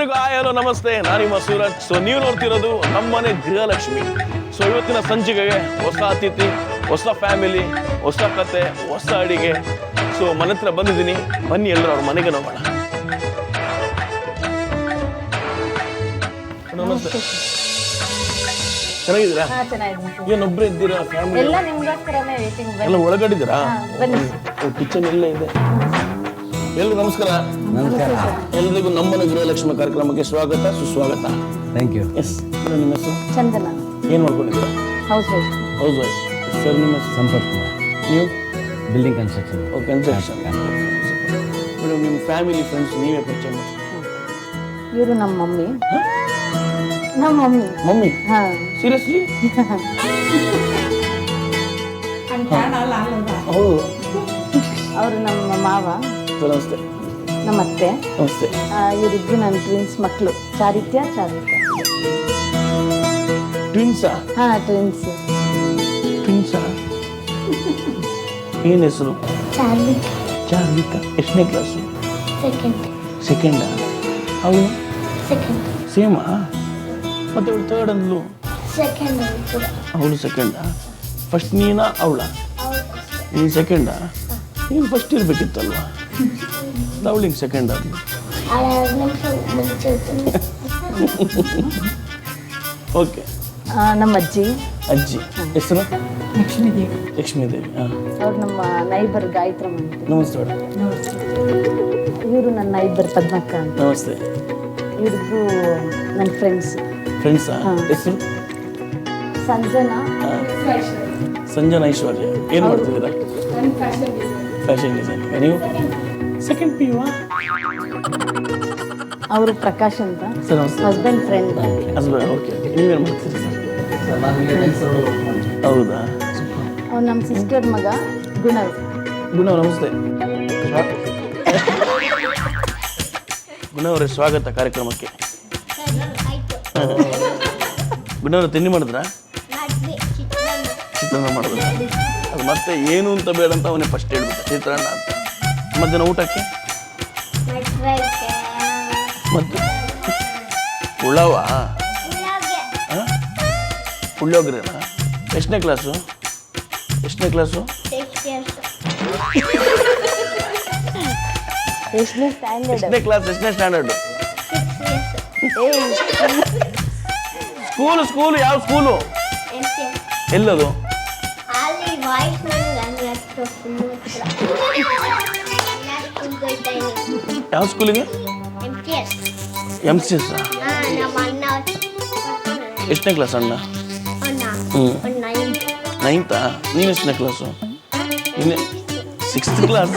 ಎಲ್ರಿಗೂ ಹಲೋ ನಮಸ್ತೆ, ನಾನು ನಿಮ್ಮ ಸೂರಜ್. ಸೊ ನೀವು ನೋಡ್ತಿರೋದು ನಮ್ಮನೆ ಗೃಹಲಕ್ಷ್ಮಿ. ಸೊ ಇವತ್ತಿನ ಸಂಚಿಕೆಗೆ ಹೊಸ ಅತಿಥಿ, ಹೊಸ ಫ್ಯಾಮಿಲಿ, ಹೊಸ ಕತೆ, ಹೊಸ ಅಡಿಗೆ. ಸೊ ಮನೆ ಹತ್ರ ಬಂದಿದ್ದೀನಿ, ಬನ್ನಿ ಎಲ್ಲರೂ ಅವ್ರ ಮನೆಗೆ ನೋಡೋಣ. ನಮಸ್ತೆ, ಚೆನ್ನಾಗಿದ್ದೀರಾ? ಏನೊಬ್ಬರೇ ಇದ್ದೀರಾ? ಫ್ಯಾಮಿಲಿ ಎಲ್ಲ ಒಳಗಡಿದ್ದೀರಾ? ಕಿಚನ್ ಎಲ್ಲ ಇದೆ. ಎಲ್ರಿಗೂ ನಮಸ್ಕಾರ. ಎಲ್ರಿಗೂ ನಮ್ಮನೆ ಗೃಹಲಕ್ಷ್ಮಿ ಕಾರ್ಯಕ್ರಮಕ್ಕೆ ಸ್ವಾಗತ, ಸುಸ್ವಾಗತ. Thank you. ಎಸ್, ನಿಮ್ಮ ಹೆಸರು? ಚಂದನ. ಏನು ಮಾಡ್ಕೊಂಡಿದ್ದೀರಾ? Housewife. Housewife. Sir, ನಿಮ್ಮ ಹೆಸರು? ಸಂಪತ್ ಕುಮಾರ್. ನೀವು? Building construction. ಓ, ಕನ್ಸ್ಟ್ರಕ್ಷನ್. ಮೇಡಮ್, ನಿಮ್ಮ ಫ್ಯಾಮಿಲಿ, ಫ್ರೆಂಡ್ಸ್ ನೀವೇ ಪರಿಚಯ ಮಾಡಿ. ಇವರು ನಮ್ಮ ಮಮ್ಮಿ. ನಮ್ಮ ಮಮ್ಮಿ. ಮಮ್ಮಿ? ಹಾ. ಸೀರಿಯಸ್ಲಿ? ಹೌದು. ಅವರು ನಮ್ಮ ಮಾವ. ನಮಸ್ತೆ. ನಮ್ಮ ಅತ್ತೆ. ನಮಸ್ತೆ. ಇವರಿಬ್ರು ನನ್ನ ಟ್ವಿನ್ಸ್ ಮಕ್ಕಳು, ಚಾರಿತ್ಯ. ಟ್ವಿನ್ಸಾ? ಹಾ, ಟ್ವಿನ್ಸ್. ಟ್ವಿನ್ಸಾ? ಏನು ಹೆಸರು? ಚಾರ್ವಿಕ. ಎಷ್ಟನೇ ಕ್ಲಾಸು? ಸೆಕೆಂಡಾ? ಅವಳು ಸೇಮಾ? ಮತ್ತೆ ಅವಳು ಥರ್ಡ್ ಅಂದ್ಲು. ಅವಳು ಸೆಕೆಂಡಾ? ಫಸ್ಟ್ ನೀನಾ ಅವಳ? ನೀನು ಸೆಕೆಂಡಾ? ನೀನು ಫಸ್ಟ್ ಇರಬೇಕಿತ್ತಲ್ವಾ? ಅವಳಿಗೆ ಸೆಕೆಂಡ್ ಆದ್ಲು. ಓಕೆ. ನಮ್ಮ ಅಜ್ಜಿ. ಹೆಸರು? ಲಕ್ಷ್ಮೀದೇವಿ. ಅವ್ರು ನಮ್ಮ ನೈಬರ್ ಗಾಯತ್ರಮ್ಮ ಅಂತ. ನಮಸ್ತೆ. ಇವರು ನನ್ನ ನೈಬರ್ ಪದ್ಮಕ್ಕ ಅಂತ. ನಮಸ್ತೆ. ಇವರಿಬ್ರು ನನ್ನ ಫ್ರೆಂಡ್ಸಾ? ಹೆಸರು? ಸಂಜನಾ ಐಶ್ವರ್ಯ. ಏನು ಮಾಡ್ತಿದ್ದೀರಾ? Fashion design. ನೀವು? Second P U? ಅವರು ಪ್ರಕಾಶ್ ಅಂತ. ಸರ್ ನಮಸ್ತೆ. Husband friend. ಹಸ್ಬೆಂಡ್. ಓಕೆ. ನೀವೇನು ಮಾಡ್ತೀರಿ ಸರ್? ಹೌದಾ? ಅವ್ನು ನಮ್ಮ ಸಿಸ್ಟರ್ ಮಗ ಗುಣವ್. ನಮಸ್ತೆ. ಗುಣವರೇ, ಸ್ವಾಗತ ಕಾರ್ಯಕ್ರಮಕ್ಕೆ. ಗುಣವರ ತಿಂಡಿ ಮಾಡಿದ್ರಾ? ಚಿತ್ರಾನ್ನ ಮಾಡಿದ್ರ? ಅದು ಮತ್ತೆ ಏನು ಅಂತ ಬೇಡ ಅಂತ ಅವನೇ ಫಸ್ಟ್ ಹೇಳ್ಬಿಟ್ಟ, ಚಿತ್ರಾನ್ನ ಅಂತ. ಮಧ್ಯಾಹ್ನ ಊಟಕ್ಕೆ ಮತ್ತೆ ಹುಳವ? ಪುಳಿಯೋಗ್ರೆನಾ? ಎಷ್ಟನೇ ಕ್ಲಾಸು? ಎಷ್ಟನೇ ಕ್ಲಾಸ್? ಎಷ್ಟನೇ ಸ್ಟ್ಯಾಂಡರ್ಡು? ಸ್ಕೂಲು ಯಾವ ಸ್ಕೂಲು? ಎಲ್ಲದು? ಯಾವ ಸ್ಕೂಲಿಗೆ? MCS. ಎಷ್ಟನೇ ಕ್ಲಾಸ್ ಅಣ್ಣ? ನೈನ್ತಾ? ನೀನು ಎಷ್ಟನೇ ಕ್ಲಾಸು? ನೀನೆ 6th ಕ್ಲಾಸ್.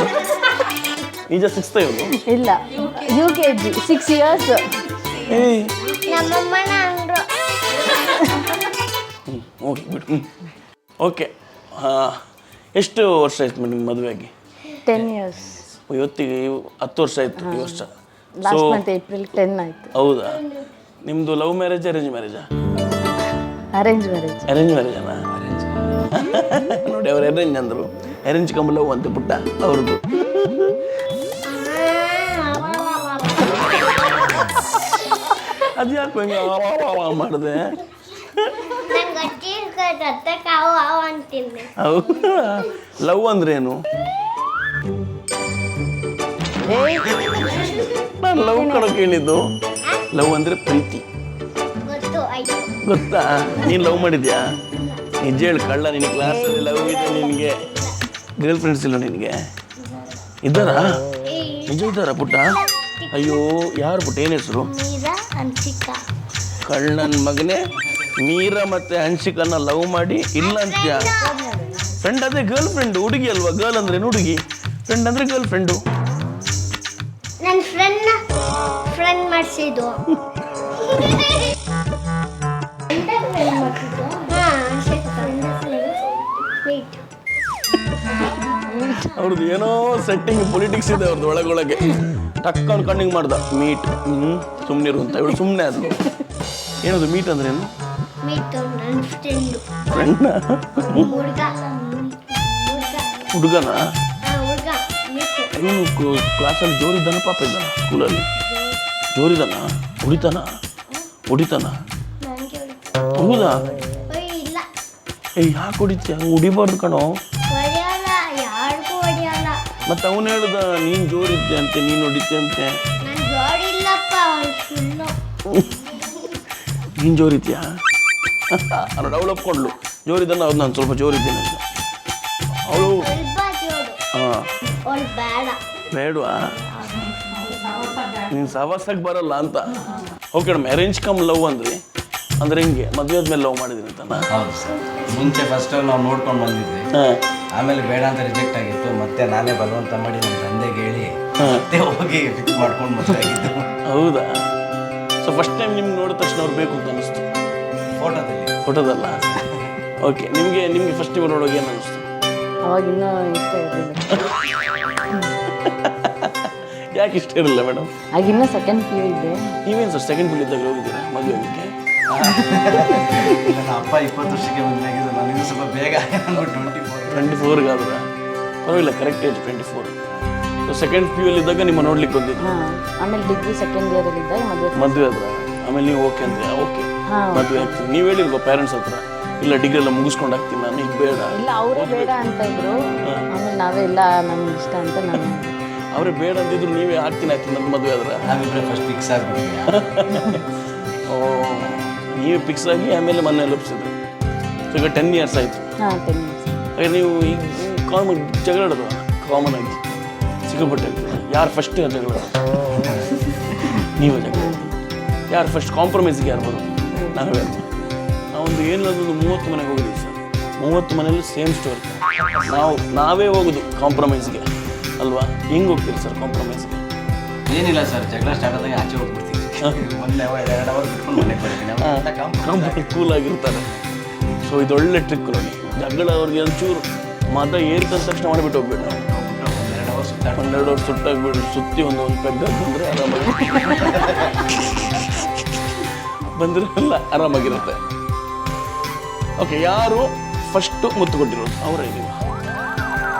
ಈಗ 6th ಇವನು? ಇಲ್ಲ, UKG. 6 years. ಓಕೆ ಬಿಡು. ಓಕೆ. ಎಷ್ಟು ವರ್ಷ ಆಯ್ತು ನಿಮ್ಮ ಮದುವೆಗೆ? 10 years. ಇವತ್ತಿಗೆ 10 ವರ್ಷ ಆಯ್ತು ಈ ವರ್ಷ. ಲಾಸ್ಟ್ ಮಂತ್ ಏಪ್ರಿಲ್ 10 ಆಯ್ತು. ಹೌದಾ? ನಿಮ್ಮದು ಲವ್ ಮ್ಯಾರೇಜ್, ಅರೇಂಜ್ ಮ್ಯಾರೇಜಾ? Arrange marriage. ಅರೇಂಜ್ ಮ್ಯಾರೇಜನಾ? ನೋಡಿ, ಅವ್ರು ಅರೇಂಜ್ ಅಂದರು. ಅರೇಂಜ್ ಕಮ್ ಲವ್ ಅಂತ ಪುಟ್ಟ ಅವ್ರದ್ದು. ಅದು ಯಾಕೆ ಹೆಂಗೆ ಮಾಡಿದೆ? ಲವ್ ಅಂದ್ರೇನು? ನಾನು ಲವ್ ಕಡೆ ಕೇಳಿದ್ದು. ಲವ್ ಅಂದ್ರೆ ಪ್ರೀತಿ. ಗೊತ್ತಾ? ನೀನು ಲವ್ ಮಾಡಿದ್ಯಾ? ನಿಜ ಹೇಳು ಕಳ್ಳ. ನಿನ್ನ ಕ್ಲಾಸಲ್ಲಿ ಲವ್ ಇದೆ ನಿನಗೆ? ಗರ್ಲ್ ಫ್ರೆಂಡ್ಸ್ ಇಲ್ಲ ನಿನಗೆ? ಇದ್ದಾರಾ? ನಿಜ ಇದ್ದಾರಾ ಪುಟ್ಟ? ಅಯ್ಯೋ, ಯಾರು ಪುಟ್ಟ? ಏನು ಹೆಸರು? ಕಳ್ಳನ ಮಗನೇ, ಮೀರಾ ಮತ್ತೆ ಹನ್ಸಿಕನ್ನ ಲವ್ ಮಾಡಿ ಇಲ್ಲ ಅಂತ್ಯಾ? ಫ್ರೆಂಡ್ ಅದೇ ಗರ್ಲ್ ಫ್ರೆಂಡು. ಹುಡುಗಿ ಅಲ್ವಾ? ಗರ್ಲ್ ಅಂದ್ರೆ ಹುಡುಗಿ, ಫ್ರೆಂಡ್ ಅಂದ್ರೆ ಗರ್ಲ್ ಫ್ರೆಂಡು. ನನ್ನ ಫ್ರೆಂಡ್ ಮಾಡಿಸಿದ್ದು. ಅವ್ರದ್ದು ಏನೋ ಸೆಟ್ಟಿಂಗ್ ಪೊಲಿಟಿಕ್ಸ್ ಇದೆ ಅವ್ರದ್ದು ಒಳಗೊಳಗೆ. ಟಕ್ ಅವ್ನು ಕಣ್ಣಿಗೆ ಮಾಡ್ದ ಮೀಟ್. ಸುಮ್ಮನಿರು ಅಂತ ಇವಳು ಸುಮ್ಮನೆ ಅದು. ಏನದು ಮೀಟ್ ಅಂದ್ರೆ ಏನು? ಫ್ರೆಂಡ್? ಹುಡುಗನ? ಇವನು ಕ್ಲಾಸಲ್ಲಿ ಜೋರಿದ್ದಾನ ಪಾಪ ಇದ್ದಾನ? ಸ್ಕೂಲಲ್ಲಿ ಜೋರಿದ್ದಾನ? ಹೊಡಿತಾನ ನನಗೆ ಹೌದಾ? ಇಲ್ಲ ಯಾಕೆ ಹೊಡಿತೀಯ? ಹೊಡಿಬಾರ್ದು ಕಣೋ. ಹೊಡೆಯಲ್ಲ, ಯಾರಿಗೂ ಹೊಡೆಯಲ್ಲ. ಮತ್ತೆ ಅವನು ಹೇಳ್ದ ನೀನು ಜೋರಿದ್ದೆ ಅಂತೆ, ನೀನು ಹೊಡಿತೆ ಅಂತೆ. ನಾನು ಜೋಡಿಲ್ಲಪ್ಪ, ಅವ್ನು ಸುಳ್ಳು. ನೀನು ಜೋರಿದ್ಯಾ? ನೋಡಿ ಅವಳು ಒಪ್ಕೊಂಡ್ಲು ಜೋರಿದ್ದಲ್ಲ, ಅದು ನಾನು ಸ್ವಲ್ಪ ಜೋರಿದ್ದೇನೆ ಅಂತ. ಅವಳು ಸ್ವಲ್ಪ ಜೋಡು, ಹಾಂ ಅವ್ಳು ಬೇಡ. ಬೇಡವಾ? ನೀನು ಸವಾಸಕ್ಕೆ ಬರಲ್ಲ ಅಂತ. Okay madam, arrange come love ಅಂದ್ರೆ ಹಿಂಗೆ ಮದುವೆ ಆದ್ಮೇಲೆ ಲವ್ ಮಾಡಿದ್ದೀನಿ ಅಂತ. ಹೌದು ಸರ್. ಮುಂಚೆ ಫಸ್ಟ್ ನಾವು ನೋಡ್ಕೊಂಡು ಬಂದಿದ್ವಿ, ಹಾಂ ಆಮೇಲೆ ಬೇಡ ಅಂತ ರಿಜೆಕ್ಟ್ ಆಗಿತ್ತು. ಮತ್ತೆ ನಾನೇ ಬಲವಂತ ಮಾಡಿ ನಮ್ಮ ತಂದೆಗೆ ಹೇಳಿ ಮತ್ತೆ ಹೋಗಿ ಫಿಕ್ಸ್ ಮಾಡ್ಕೊಂಡು ಮದುವೆ ಆಗಿದ್ದು. ಹೌದಾ? ಸೊ ಫಸ್ಟ್ ಟೈಮ್ ನಿಮ್ಗೆ ನೋಡಿದ ತಕ್ಷಣ ಅವ್ರು ಬೇಕು ಅಂತ ಅನಿಸ್ತು? ಫೋಟೋದಲ್ಲ. ಓಕೆ, ನಿಮಗೆ ಫಸ್ಟ್ ಇವ್ರು ನೋಡೋಕೆ ಏನು ಅನಿಸ್ತು? ಅವಾಗ ಇನ್ನೂ ಇಷ್ಟ ಇರಲಿಲ್ಲ. ಯಾಕೆ ಇಷ್ಟ ಇರಲಿಲ್ಲ ಮೇಡಮ್? ಆಗಿನ್ನೂ ಸೆಕೆಂಡ್ PU ಇದ್ದೆ. ನೀವೇನು ಸರ್ ಸೆಕೆಂಡ್ ಪೀಲ್ ಇದ್ದಾಗ ಹೋಗಿದ್ದೀರಾ ಮದುವೆ ಆಗಲಿಕ್ಕೆ? ನನ್ನ ಅಪ್ಪ 20 ವರ್ಷಕ್ಕೆ ಮದುವೆ ಆಗಿದ್ದು, ನನಗೆ ಸ್ವಲ್ಪ ಬೇಗ 24ಗೆ ಆದ್ರೆ ಪರವಾಗಿಲ್ಲ, correct age 24. So second PU ಇದ್ದಾಗ ನಿಮ್ಮ ನೋಡ್ಲಿಕ್ಕೆ ಬಂದಿದ್ದು. ಹಾಂ, ಆಮೇಲೆ ಡಿಗ್ರಿ ಸೆಕೆಂಡ್ ಇಯರಲ್ಲಿ ಇದ್ದಾಗ ಮದುವೆ ಆದ್ರೆ ಆಮೇಲೆ ನೀವು ಓಕೆ ಅಂದ್ರೆ ಓಕೆ ಮದುವೆ ಆಗ್ತೀನಿ ನೀವು ಹೇಳಿಲ್ವಾ ಪೇರೆಂಟ್ಸ್ ಹತ್ರ? ಇಲ್ಲ, ಡಿಗ್ರಿ ಎಲ್ಲ ಮುಗಿಸ್ಕೊಂಡು ಆಗ್ತೀನಿ ನಾನು, ಈಗ ಬೇಡ. ಇಲ್ಲ, ಅವರೇ ಬೇಡ ಅಂತ ಇದ್ರು. ಆಮೇಲೆ ನಾವೇ ಇಲ್ಲ, ನಮ್ಗೆ ಇಷ್ಟ ಅಂತ ನಾನು. ಅವರೇ ಬೇಡ ಅಂತಿದ್ರು, ನೀವೇ ಆಗ್ತೀನಿ ನನ್ನ ಮದುವೆ ಆದ್ರೆ? ನಾವಿಬ್ಬರೇ ಫಸ್ಟ್ ಫಿಕ್ಸ್ ಆಗಿಬಿಟ್ವಿ. ಓ, ನೀವೇ ಫಿಕ್ಸ್ ಆಗಿ ಆಮೇಲೆ ಮನೇಲಿ ಒಪ್ಸಿದ್ರು. ಸೊ ಈಗ 10 ಇಯರ್ಸ್ ಆಯಿತು. ಹಾಂ, 10 years. ಹಾಗೆ ನೀವು ಈಗ ಜಗಳಾಡೋದು ಕಾಮನ್ ಆಗಿ ಸಿಕ್ಕಾಪಟ್ಟೆ ಆಗ್ತದೆ. ಯಾರು ಫಸ್ಟ್ ಜಗಳ? ನೀವು ಜಗಳ. ಯಾರು ಫಸ್ಟ್ ಕಾಂಪ್ರಮೈಸ್ಗೆ ಯಾರು ಬರೋದು? ನಾವೇ. ನಾವೊಂದು ಏನಿಲ್ಲದೊಂದು 30 ಮನೆಗೆ ಹೋಗಿದ್ದೀವಿ ಸರ್. 30 ಮನೇಲಿ ಸೇಮ್ ಸ್ಟೋರಿ. ನಾವೇ ಹೋಗೋದು ಕಾಂಪ್ರಮೈಸ್ಗೆ ಅಲ್ವಾ? ಹೆಂಗೆ ಹೋಗ್ತೀರಿ ಸರ್ ಕಾಂಪ್ರಮೈಸ್ಗೆ? ಏನಿಲ್ಲ ಸರ್, ಜಗಳ ಸ್ಟಾರ್ಟ್ ಆದಾಗ ಆಚೆ ಹೋಗ್ಬಿಡ್ತೀವಿ. 1 ಅವರ್ 2 ಅವರ್ ಬಿಟ್ಕೊಂಡು ಮನೆಗೆ ಬರ್ತೀನಿ. ಕೂಲ್ ಆಗಿರ್ತಾರೆ. ಸೊ ಇದೊಳ್ಳೆ ಟ್ರಿಕ್ ನೋಡಿ. ಜಗಳ ಅವ್ರಿಗೆ ಒಂಚೂರು ಮದ ಏರಿದ ತಕ್ಷಣ ಮಾಡಿಬಿಟ್ಟು ಹೋಗ್ಬಿಟ್ಟು 12 ಅವರ್ ಸುಟ್ಟಾಗ್ಬಿಡು, ಸುತ್ತಿ ಒಂದು ಪೆಗ್ಗ ಬಂದರೆ ಆರಾಮಾಗಿ ಬಂದರೆ ಎಲ್ಲ ಆರಾಮಾಗಿರುತ್ತೆ. ಓಕೆ, ಯಾರು ಫಸ್ಟು ಮುತ್ತು ಕೊಟ್ಟಿರೋದು? ಅವರೇ ನೀವು?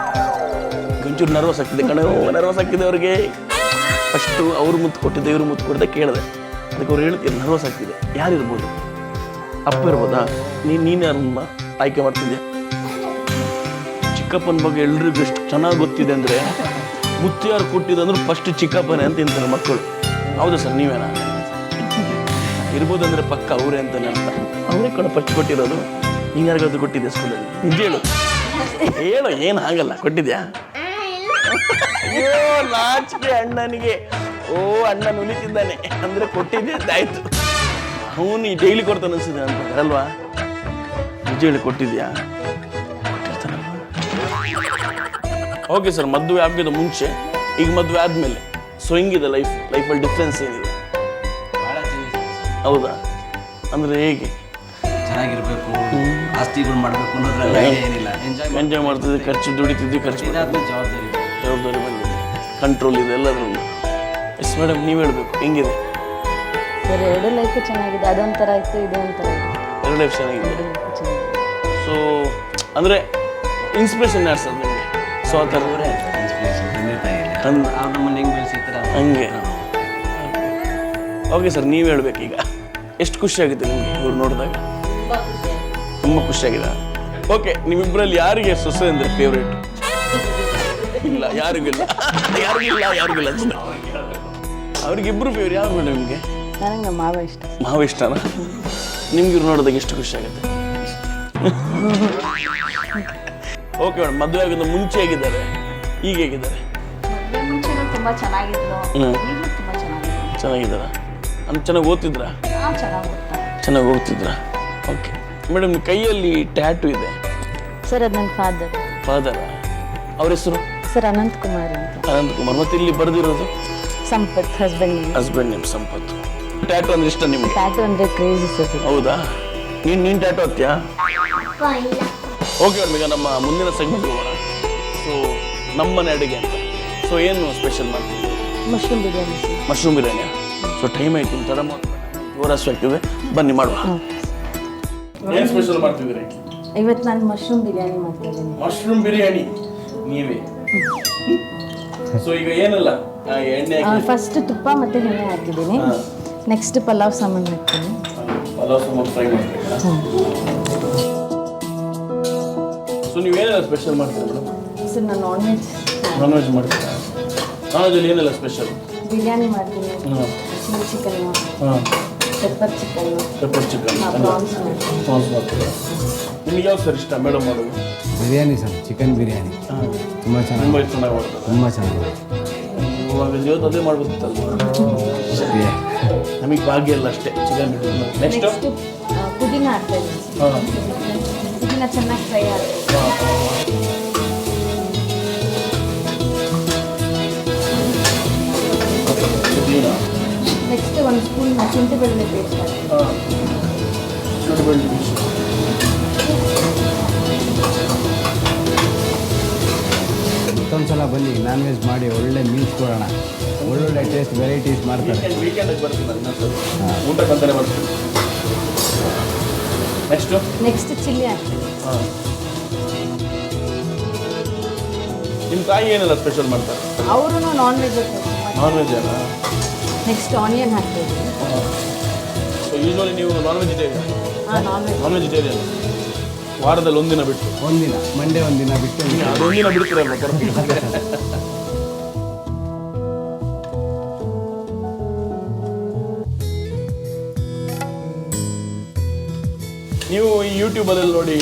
ಒಂಚೂರು ನರ್ವಸ್ ಆಗ್ತಿದೆ ಕಣ, ನರ್ವಸ್ ಆಗ್ತಿದೆ ಅವ್ರಿಗೆ. ಫಸ್ಟು ಅವ್ರು ಮುತ್ತು ಕೊಟ್ಟಿದ್ದೆ, ಇವರು ಮುತ್ತು ಕೊಟ್ಟಿದ್ದೆ ಕೇಳಿದೆ. ಅದಕ್ಕೆ ಅವ್ರು ಹೇಳ್ತೀನಿ ನರ್ವಸ್ ಆಗ್ತಿದೆ. ಯಾರಿರ್ಬೋದು? ಅಪ್ಪ ಇರ್ಬೋದಾ? ನೀನು ಯಾರನ್ನ ಆಯ್ಕೆ ಮಾಡ್ತಿದ್ಯಾ? ಚಿಕ್ಕಪ್ಪನ ಬಗ್ಗೆ ಎಲ್ರಿಗೂ ಎಷ್ಟು ಚೆನ್ನಾಗಿ ಗೊತ್ತಿದೆ ಅಂದರೆ, ಮುತ್ತು ಯಾರು ಕೊಟ್ಟಿದ್ದಂದ್ರೆ ಫಸ್ಟ್ ಚಿಕ್ಕಪ್ಪನೇ ಅಂತ ತಿಂತಾರೆ ಮಕ್ಕಳು. ಹೌದಾ ಸರ್? ನೀವೇನಾ? ಇರ್ಬೋದಂದ್ರೆ ಪಕ್ಕ ಅವರೇ ಅಂತಾನೆ ಅಂತ. ಅವರೇ ಕಣ ಫಸ್ಟ್ ಕೊಟ್ಟಿರೋದು. ನೀನು ಯಾರಿಗಾದ್ರು ಕೊಟ್ಟಿದ್ಯಾ ಸ್ಕೂಲಲ್ಲಿ? ನಿಜ ಹೇಳು, ಏನು ಆಗಲ್ಲ. ಕೊಟ್ಟಿದ್ಯಾ? ಅಯ್ಯೋ, ನಾಚಿಕೆ ಅಣ್ಣನಿಗೆ. ಓ, ಅಣ್ಣ ನುಲಿತಿದ್ದಾನೆ ಅಂದರೆ ಕೊಟ್ಟಿದ್ದೆ ಅಂತ ಆಯ್ತು. ಅವನು ಡೈಲಿ ಕೊಡ್ತಾನೆ ಅನಿಸಿದೆ ಅಂತ ಅಲ್ವಾ? ನಿಜ ಹೇಳಿ ಕೊಟ್ಟಿದ್ಯಾ? ಓಕೆ ಸರ್, ಮದುವೆ ಆಗಿದ್ದು ಮುಂಚೆ, ಈಗ ಮದುವೆ ಆದಮೇಲೆ ಸೊ ಹಿಂಗಿದೆ ಲೈಫಲ್ಲಿ ಡಿಫ್ರೆನ್ಸ್ ಏನಿದೆ? ಭಾಳ ಚೇಂಜಸ್. ಹೌದಾ? ಅಂದರೆ ಹೇಗೆ? ಚೆನ್ನಾಗಿರ್ಬೇಕು, ಆಸ್ತಿಗಳು ಮಾಡಬೇಕು ಅನ್ನೋದ್ರೆಲ್ಲ ಏನಿಲ್ಲ. ಎಂಜಾಯ್ ಮಾಡ್ತಿದ್ವಿ, ಖರ್ಚು ದುಡಿತಿದ್ವಿ, ಖರ್ಚು ಇದಾದ್ಮೇಲೆ ಜವಾಬ್ದಾರಿ ಬಂದಿದೆ, ಕಂಟ್ರೋಲ್ ಇದೆ ಎಲ್ಲದರಲ್ಲೂ. ಎಸ್ ಮೇಡಮ್, ನೀವು ಹೇಳಬೇಕು ಹೆಂಗಿದೆ ಸರ್? 2 ಲೈಫು ಚೆನ್ನಾಗಿದೆ. ಅದೊಂಥರ ಇತ್ತು, ಇದೊಂಥರ ಇದೆ. 2 ಲೈಫ್ ಚೆನ್ನಾಗಿದೆ. 2 ಲೈಫು ಚೆನ್ನಾಗಿದೆ. ಸೊ ಅಂದರೆ ಇನ್ಸ್ಪಿರೇಷನ್ ಯಾರು ಸರ್ ನಿಮಗೆ? ಸೊ ಆ ಥರ ಇನ್ಸ್ಪಿರೇಷನ್ ತಂದೆ ತಾಯಿ ಅವ್ರು ನಮ್ಮನ್ನು ಹೆಂಗೆ ಬೆಳೆಸಿರ್ತಾರೆ ಹಂಗೆ. ಓಕೆ ಸರ್, ನೀವು ಹೇಳ್ಬೇಕೀಗ. ಎಷ್ಟು ಖುಷಿಯಾಗುತ್ತೆ ನಿಮಗೆ ಇವ್ರು ನೋಡಿದಾಗ? ತುಂಬ ಖುಷಿಯಾಗಿದೆ. ಓಕೆ, ನಿಮ್ಮಿಬ್ಬರಲ್ಲಿ ಯಾರಿಗೆ ಸೊಸೆ ಅಂದರೆ ಫೇವ್ರೇಟ್? ಇಲ್ಲ, ಯಾರಿಗಿಲ್ಲ ಅನ್ಸುತ್ತೆ. ಅವ್ರಿಗಿಬ್ರು ಫೇವ್ರೇಟ್. ಯಾರು ಬೇಡ ನಿಮಗೆ? ನನಗೆ ನಮ್ಮ ಮಾವ ಇಷ್ಟ. ಮಾವ ಇಷ್ಟನಾ? ನಿಮ್ಗೆ ಇವ್ರು ನೋಡಿದಾಗ ಎಷ್ಟು ಖುಷಿ ಆಗುತ್ತೆ? ಓಕೆ ಮೇಡಮ್, ಮದುವೆ ಆಗಿದ್ದು ಮುಂಚೆ ಹೇಗಿದ್ದಾರೆ, ಈಗ ಹೇಗಿದ್ದಾರೆ? ಮದುವೆ ಮುಂಚೆನೂ ತುಂಬ ಚೆನ್ನಾಗಿದ್ರು, ಈಗಲೂ ತುಂಬ ಚೆನ್ನಾಗಿದ್ರು. ಚೆನ್ನಾಗಿದ್ದಾರಾ? ಅಂದ್ರೆ ಚೆನ್ನಾಗಿ ಓದ್ತಿದ್ರಾ? ಚೆನ್ನಾಗಿ ಓದ್ತಾರೆ. ಚೆನ್ನಾಗಿ ಓದ್ತಿದ್ರಾ? ಓಕೆ ಮೇಡಮ್, ಕೈಯಲ್ಲಿ ಟ್ಯಾಟು ಇದೆ ಸರ್. ಅದು ನನ್ನ ಫಾದರ್. ಅವ್ರ ಹೆಸರು? ಸರ್ ಅನಂತ್ ಕುಮಾರ್ ಅಂತ. ಅನಂತ್ ಕುಮಾರ್. ಮತ್ತೆ ಇಲ್ಲಿ ಬರೆದಿರೋದು? ಸಂಪತ್, ಹಸ್ಬೆಂಡ್ ನೇಮ್ ಸಂಪತ್ತು. ಟ್ಯಾಟು ಅಂದ್ರೆ ಇಷ್ಟ ನಿಮಗೆ? ಟ್ಯಾಟು ಅಂದರೆ ಕ್ರೇಜಿ ಸರ್. ಹೌದಾ? ನೀನು ಟ್ಯಾಟು ಹಾಕ್ತೀಯಾ? ಇಲ್ಲ. ಓಕೆ ಮೇಡಮ್, ಈಗ ನಮ್ಮ ಮುಂದಿನ ಸೆಗ್ಮೆಂಟ್ ಹೋಗೋಣ. ಸೊ ನಮ್ಮನೆ ಅಡುಗೆ ಅಂತ. ಸೊ ಏನು ಸ್ಪೆಷಲ್ ಮಾಡ್ತೀವಿ? Mushroom biryani sir. ಮಶ್ರೂಮ್ ಬಿರಿಯಾನಿಯಾ? ಸೊ ಟೈಮ್ ಆಯ್ತು, ತಡ ಓರಷ್ಟು ಆಗ್ತಿದೆ, ಬನ್ನಿ ಮಾಡುವ. ಏನು ಸ್ಪೆಷಲ್ ಮಾಡ್ತಿದ್ದೀರಿ ಇವತ್ತು? ನಾನು ಮಶ್ರೂಮ್ ಬಿರಿಯಾನಿ ಮಾಡ್ತಿದ್ದೀನಿ. ಮಶ್ರೂಮ್ ಬಿರಿಯಾನಿ ನೀವೇ? ಸೊ ಈಗ ಏನಲ್ಲ ಎಣ್ಣೆ ಫಸ್ಟ್ ತುಪ್ಪ ಮತ್ತು ಎಣ್ಣೆ ಹಾಕಿದ್ದೀನಿ. ನೆಕ್ಸ್ಟ್ ಪಲಾವ್ ಸಾಮಾನು ಹಾಕ್ತೀನಿ. ಪಲಾವ್ ಸಾಂಬಾರು ಫ್ರೈ ಮಾಡ್ತೀರಾ? ಸೊ ನೀವೇನೆಲ್ಲ ಸ್ಪೆಷಲ್ ಮಾಡ್ತೀರಾ ಮೇಡಮ್? ಸರ್ ನಾನು ನಾನ್ ವೆಜ್ ಮಾಡ್ತೀರಾ? ನಾನ್ ವೆಜ್ಜಲ್ಲಿ ಏನೆಲ್ಲ ಸ್ಪೆಷಲ್? ಬಿರಿಯಾನಿ ಮಾಡ್ತೀನಿ, ಹಾಂ ಚಿಲ್ಲಿ ಚಿಕನ್ನು, ಹಾಂ pepper chicken, pepper chicken, prawns ಮಾಡ್ತೀನಿ. ಪ್ರಾನ್ಸ್ ಮಾಡ್ತೀರಾ? ನಿಮ್ಗೆ ಯಾವ್ದು ಸರ್ ಇಷ್ಟ ಮೇಡಮ್ ಮಾಡೋದು? ಬಿರಿಯಾನಿ ಸರ್, ಚಿಕನ್ ಬಿರಿಯಾನಿ ಹಾಂ ತುಂಬ ಚೆನ್ನಾಗಿ ತುಂಬ ಚೆನ್ನಾಗಿ ಮಾಡ್ತಾರೆ. ತುಂಬ ಚೆನ್ನಾಗಿ. ಇವಾಗ ಇವತ್ತು ಅದೇ ಮಾಡ್ಬೇಕಿತ್ತಲ್ವ? ನಮಗೆ ಭಾಗ್ಯ ಇಲ್ಲ ಅಷ್ಟೇ ಚಿಕನ್ ಬಿಟ್ಟು. ನೆಕ್ಸ್ಟು ನೆಕ್ಸ್ಟ್ ಪುದೀನ ಹಾಕ್ತೀನಿ. ಹಾಂ ಪುದೀನ ಚೆನ್ನಾಗಿ ಫ್ರೈ ಆಗ್ತದೆ. ಪುದೀನ, ನೆಕ್ಸ್ಟ್ ಒಂದು ಸ್ಪೂನ್ ಶುಂಠಿ ಬೆಳ್ಳುಳ್ಳಿ ಪೇಸ್ಟ್ ಹಾಕ್ತೀನಿ. ಹಾಂ ಶುಂಠಿ ಬೆಳ್ಳುಳ್ಳಿ ಪೇಸ್ಟ್. ಮತ್ತೊಂದು ಸಲ ಬನ್ನಿ, ನಾನ್ ವೆಜ್ ಮಾಡಿ ಒಳ್ಳೆ ಮೀಲ್ಸ್ ಕೊಡೋಣ. ಒಳ್ಳೊಳ್ಳೆ ಟೇಸ್ಟ್ ವೆರೈಟೀಸ್ ಮಾಡ್ತಾರೆ. ವೀಕೆಂಡಿಗೆ ಬರ್ತೀನಿ ನಾನು ಇನ್ನೊಂದ್ಸರಿ. ಊಟಕ್ಕಂತಾನೆ ಬರ್ತೀನಿ. ನೆಕ್ಸ್ಟು ನೆಕ್ಸ್ಟ್ ಚಿಲ್ಲಿ ಹಾಕ್ತೀನಿ. ಹಾಂ ನಿಮ್ಮ ತಾಯಿ ಏನೆಲ್ಲ ಸ್ಪೆಷಲ್ ಮಾಡ್ತಾರೆ? ಅವರು ನಾನ್ ವೆಜ್ ನಾನ್ ವೆಜ್ ಅಲ್ಲ? ನೆಕ್ಸ್ಟ್ ಆನಿಯನ್ ಹಾಕ್ತೀನಿ. ಸೊ ಯೂಶ್ವಲಿ ನೀವು ನಾನ್ ವೆಜಿಟೇರಿಯನ್? ಹಾಂ ನಾನ್ ವೆಜಿಟೇರಿಯನ್ ವಾರದಲ್ಲಿ ಒಂದಿನ ಬಿಟ್ಟು? ಒಂದಿನ, ಮಂಡೇ ಒಂದಿನ ಬಿಟ್ಟು ಅದೊಂದಿನ ಬಿಡ್ತೀರಲ್ವ ಕರೆಕ್ಟ್? ನೀವು ಈ ಯೂಟ್ಯೂಬಲ್ಲಿ ನೋಡಿ